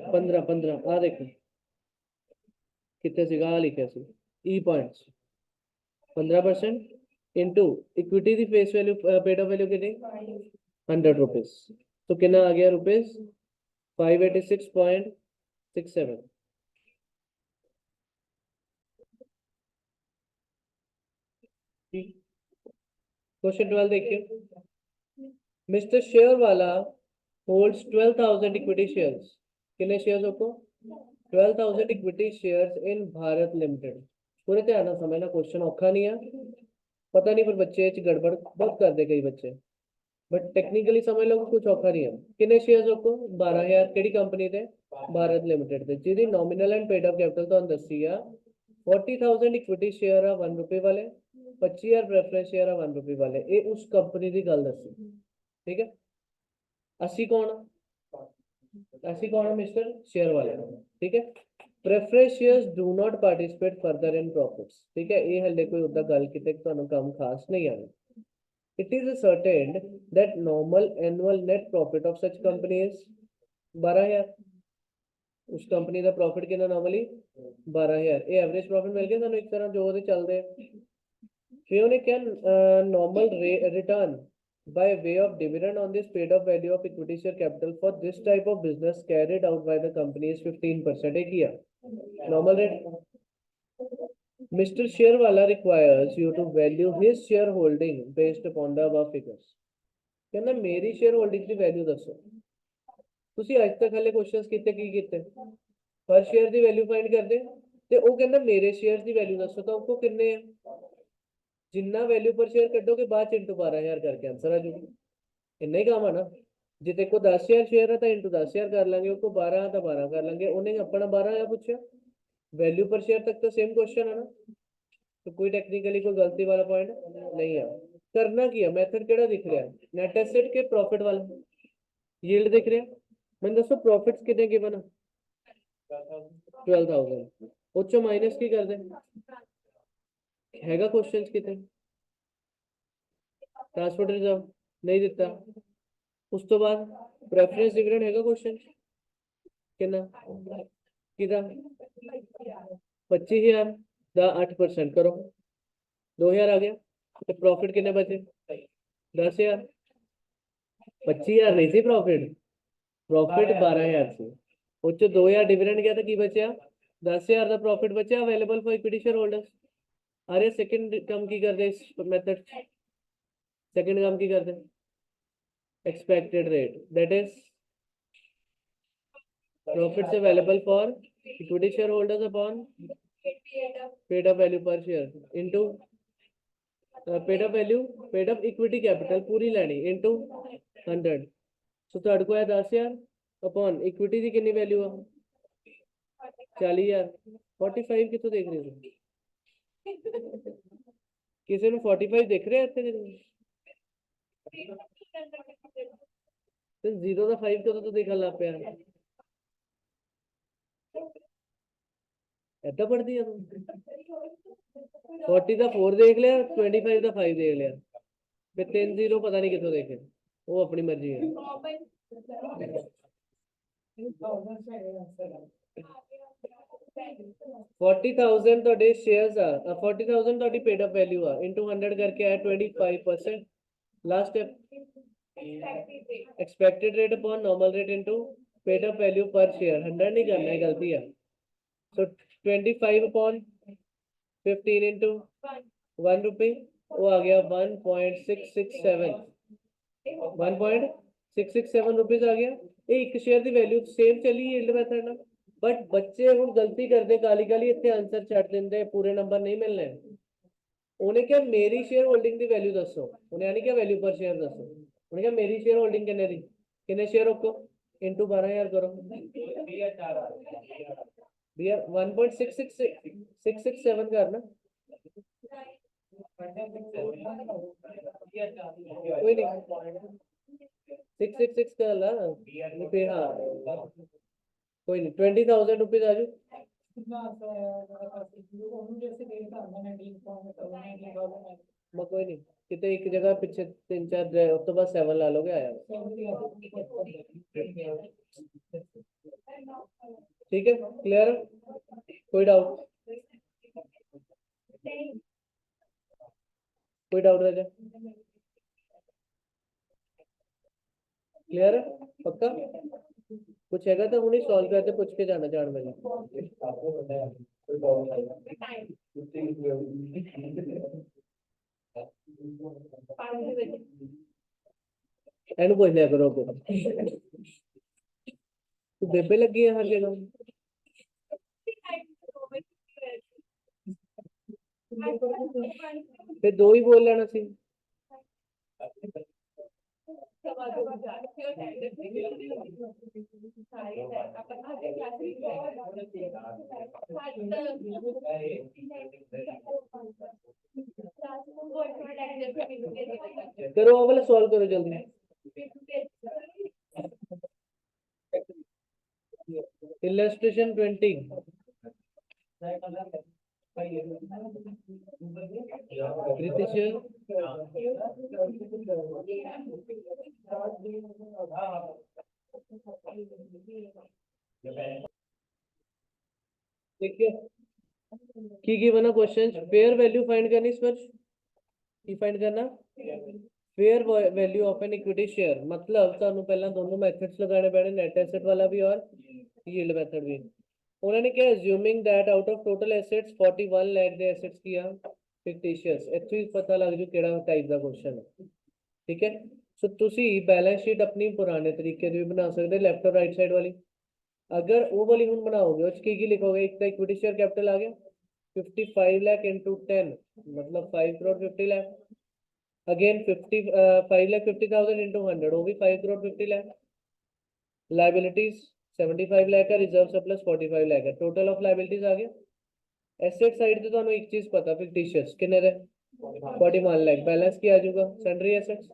15 आ देखो कितने सीगा लिखे सी ई पॉइंट्स 15% इंटू इक्विटी दी face value paid up value कितनी 100 रुपीज तो कितना आ गया रुपीज 586.67 क्वेश्चन 12 देखिए मिस्टर शेयर वाला होल्ड्स 12,000 इक्विटी शेयर्स कितने शेयर्स आपको 12,000 equity shares in Bharat limited पूरे ध्यान ਨਾਲ समझना क्वेश्चन औखा नहीं है पता नहीं पर बच्चे च गड़बड़ बहुत करते कई बच्चे बट टेक्निकली समझ लो कुछ औखा नहीं है कितने शेयर्स आपको 12,000 केड़ी कंपनी थे भारत लिमिटेड थे जिहदी nominal and paid up capital तो दसी आ 40,000 इक्विटी शेयर आ 1 रुपए वाले 25,000 प्रेफरेंस शेयर आ 1 रुपए वाले ये उस कंपनी की गल दसी ठीक है असी कौन है मिस्टर शेयर वाले ठीक है preference shares do not participate further in profits ठीक है ये हले कोई उदा गल किते तुहानू काम खास नहीं आनी it is ascertained that normal annual net profit of such company is 12,000 उस कंपनी का प्रॉफिट कितना नॉर्मली 12,000 ये एवरेज प्रॉफिट मिल गया थानू एक तरह जो ਉਹਦੇ ਚੱਲਦੇ फिर उन्हें क्या normal return by way of dividend on this paid up value of equity share capital for this type of business carried out by the company is 15% एक ही normal rate Mr. Sherwala requires you to value his shareholding based upon the above figures. कहना मेरी share holding की value दसो ਤੁਸੀਂ ਅੱਜ ਤੱਕ ਹਲੇ questions ਕੀਤੇ ਕੀ ਕੀਤੇ ਪਰ ਸ਼ੇਅਰ ਦੀ ਵੈਲਿਊ ਫਾਈਂਡ ਕਰਦੇ ਤੇ ਉਹ ਕਹਿੰਦਾ ਮੇਰੇ ਸ਼ੇਅਰ ਦੀ ਵੈਲਿਊ ਦੱਸੋ ਤਾਂ ਉਹਕੋ ਕਿੰਨੇ ਆ ਜਿੰਨਾ ਵੈਲਿਊ ਪਰ ਸ਼ੇਅਰ ਕੱਢੋਗੇ ਬਾਅਦ ਚ ਇੰਟੂ 12,000 ਕਰਕੇ ਆਨਸਰ ਆ ਜੂਗਾ ਇੰਨਾ ਹੀ ਕੰਮ ਆ ਨਾ ਜੇ ਤੇ ਕੋ 10,000 ਸ਼ੇਅਰ ਹੈ ਤਾਂ ਇੰਟੂ 10,000 ਕਰ ਲਾਂਗੇ ਉਹਕੋ 12 ਤਾਂ 12 ਕਰ ਲਾਂਗੇ ਉਹਨੇ ਆਪਣਾ 12,000 ਪੁੱਛਿਆ वैल्यू पर शेयर तक तो सेम क्वेश्चन है ना तो कोई टेक्निकली कोई गलती वाला पॉइंट नहीं है करना की है मेथड केड़ा दिख रहा है नेट एसेट के प्रॉफिट वाला यील्ड दिख रहा है मैंने दोस्तों प्रॉफिट्स कितने गिवन है 12,000 ਉਹ ਚੋਂ ਮਾਈਨਸ ਕੀ ਕਰਦੇ ਹੈਗਾ ਕੁਐਸਚਨ ਕਿਤੇ ट्रांसपोर्ट रिजर्व नहीं दिता उस तो बाद प्रेफरेंस डिविडेंड हैगा क्वेश्चन कितना किदा 25,000 ਦਾ 8% करो 2,000 आ गया तो प्रॉफिट कितने बचे 10,000 25,000 नहीं सी प्रॉफिट 12,000 सी उस 2,000 डिविडेंड गया तो की बचा 10,000 का प्रॉफिट बचा available for equity share holders अरे सेकंड कम की कर दे इस मेथड सेकंड काम की करते हैं expected rate that is profits available for equity share holders upon paid up value per share into paid up value paid up equity capital पूरी लेनी इनटू 100 सो ਤੁਹਾਡੇ ਕੋਲ ਹੈ 10,000 अपॉन इक्विटी ਦੀ ਕਿੰਨੀ ਵੈਲਿਊ ਆ 40,000 45 ਕਿੱਥੋਂ ਦੇਖ ਰਹੇ ਹੋ ਕਿਸੇ ਨੂੰ 45 ਦਿਖ ਰਿਹਾ ਇੱਥੇ तो 0 का 5 तो देखा ला पे ऐसा पढ़ दिया तुम 40 का 4 देख लिया 25 का 5 देख लिया फिर 3 0 पता नहीं कितों देखे वो अपनी मर्जी है 40,000 ਤੁਹਾਡੇ ਸ਼ੇਅਰਸ ਆ 40,000 ਤੁਹਾਡੀ ਪੇਡ ਅਪ ਵੈਲਿਊ ਆ ਇਨਟੂ 100 ਕਰਕੇ ਆਇਆ 25% last step expected rate upon normal rate into paid up value per share 100 नहीं करना है गलती है सो 25 अपॉन 15 इनटू 1 रुपये वो आ गया 1.667 1.667 रुपीज आ गया ये एक शेयर की वैल्यू सेम चली यील्ड मेथड ना बट बच्चे हुण गलती करते काली काली इत्थे आंसर छड्ड दिंदे पूरे नंबर नहीं मिलने उन्हें क्या मेरी शेयर होल्डिंग की वैल्यू दसो उन्हें नहीं क्या वैल्यू पर शेयर दसो उन्हें क्या मेरी शेयर होल्डिंग किन्ने दी किन्ने शेयर रखो इनटू 12,000 करो भैया 1.667 करना कोई नहीं 666 कर ला फिर हाँ कोई नहीं 20,000 रुपीज आजू कोई नहीं कितने एक जगह पीछे 3-4 उस तो बस 7 ला लोगे आया ठीक है क्लियर कोई डाउट रह जाए क्लियर है पक्का कुछ हैगा तो उन्हें सॉल्व करते पूछ के जाना 4 बजे एनु पूछ लिया करो तो बेबे लगी है हर जगह फिर 2 ही बोल लेना सी करो वाला सॉल्व करो जल्दी इलस्ट्रेशन 20 देखिए की बना क्वेश्चन फेयर वैल्यू फाइंड करनी स्पर्श की फाइंड करना fair value of an equity share मतलब ਤੁਹਾਨੂੰ ਪਹਿਲਾਂ ਦੋਨੋਂ ਮੈਥड्स लगाने पैने नेट एसेट वाला भी और यील्ड मेथड भी उन्होंने क्या assuming that out of total assets 41 lakh ਦੇ assets किया fictitious ਇੱਥੇ ਹੀ ਪਤਾ ਲੱਗ ਜੂ ਕਿਹੜਾ ਟਾਈਪ ਦਾ क्वेश्चन है ठीक है सो ਤੁਸੀਂ बैलेंस शीट अपनी पुराने तरीके से भी बना सकते लेफ्ट और राइट साइड वाली अगर वो वाली हम बनाओगे उस की लिखोगे एक तो इक्विटी शेयर कैपिटल आ गया 55 लाख into 10 मतलब 5 crore 50 लाख अगेन 5,50,000 into 100 वो भी 5 crore 50 लाख लाइबिलिटीज 75 लाख है रिजर्व सरप्लस 45 लाख है टोटल ऑफ लाइबिलिटीज आ गया एसेट साइड तो ਤੁਹਾਨੂੰ एक चीज पता फिक्टिशियस कितने दे 41 लाख बैलेंस की आ जाऊगा सैंडरी एसेट्स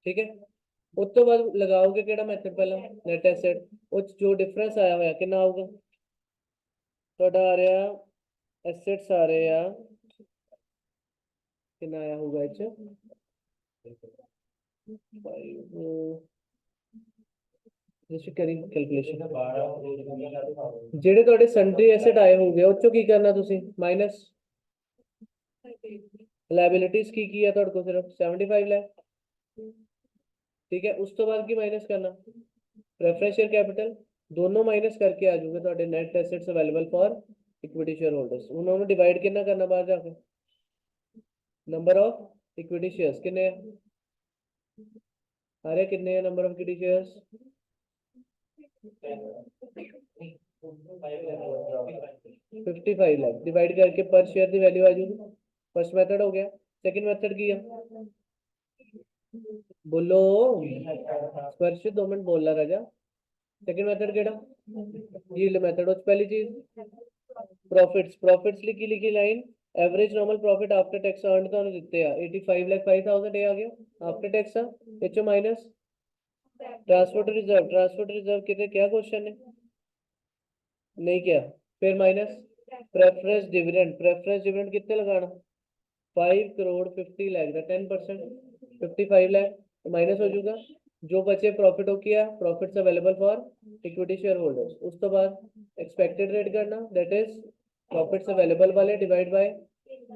ठीक है उस तो बाद लगाओगे केड़ा मेथड पहला नेट एसेट उस जो डिफरेंस आया हुआ कितना आऊगा ਤੁਹਾਡਾ ਆ ਰਿਹਾ ਐਸੈਟਸ ਆ ਰਹੇ ਆ ਕਿੰਨਾ ਆਇਆ ਹੋਊਗਾ ਇਹ ਚ 5 ਜਿਸ ਕਰੀ ਕੈਲਕੂਲੇਸ਼ਨ ਜਿਹੜੇ ਤੁਹਾਡੇ ਸਨਡਰੀ ਐਸੈਟ ਆਏ ਹੋਗੇ ਉਹ ਚੋਂ ਕੀ ਕਰਨਾ ਤੁਸੀਂ ਮਾਈਨਸ ਲਾਇਬਿਲਿਟੀਜ਼ ਕੀ ਹੈ ਤੁਹਾਡੇ ਕੋਲ ਸਿਰਫ 75 ਲੱਖ ठीक है उस तो बाद की माइनस करना प्रेफरेंस शेयर कैपिटल दोनों माइनस करके आ जाओगे ਤੁਹਾਡੇ net assets available for equity share holders उन्होंने डिवाइड कितना करना बाहर जाके नंबर ऑफ इक्विटी शेयर्स कितने आ रहे कितने हैं number of equity shares 55 lakh divide करके पर शेयर की वैल्यू आ जाएगी फर्स्ट मेथड हो गया सेकंड मेथड की है बोलो स्पर्श 2 मिनट बोल रहा राजा सेकंड मेथड केड़ा यील्ड मेथड उस पहली चीज प्रॉफिट्स लिखी line average normal profit after tax earn तो दिते हैं 85 लाख 5000 ये आ गया after tax H minus transport reserve कितने क्या क्वेश्चन है नहीं क्या फिर माइनस प्रेफरेंस डिविडेंड कितने लगाना 5 करोड़ 50 लाख का 10% 55 लाख तो माइनस हो जाएगा जो बचे प्रॉफिट हो किया profits available for equity share holders उस तो बाद एक्सपेक्टेड रेट करना दैट इज प्रॉफिट्स अवेलेबल वाले divide by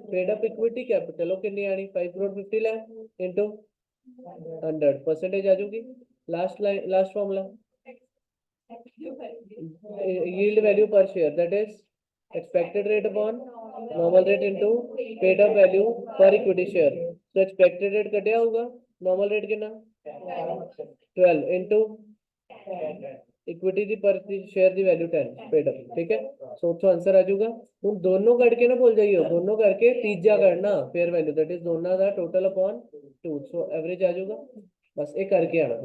paid up equity capital कितनी आनी 5 करोड़ 50 लाख इनटू 100 परसेंटेज आ जाएगी last formula yield value per share that is expected rate upon normal rate into paid up value per equity share so expected rate कटिया होगा normal rate कितना 12 into equity दी पर share दी value 10 paid up ठीक है सो तो answer आ जाएगा उन दोनों करके ना भूल जाइए दोनों करके तीजा करना फेयर वैल्यू दैट इज दोनों का टोटल अपॉन 2 सो एवरेज आ जाएगा बस एक करके आना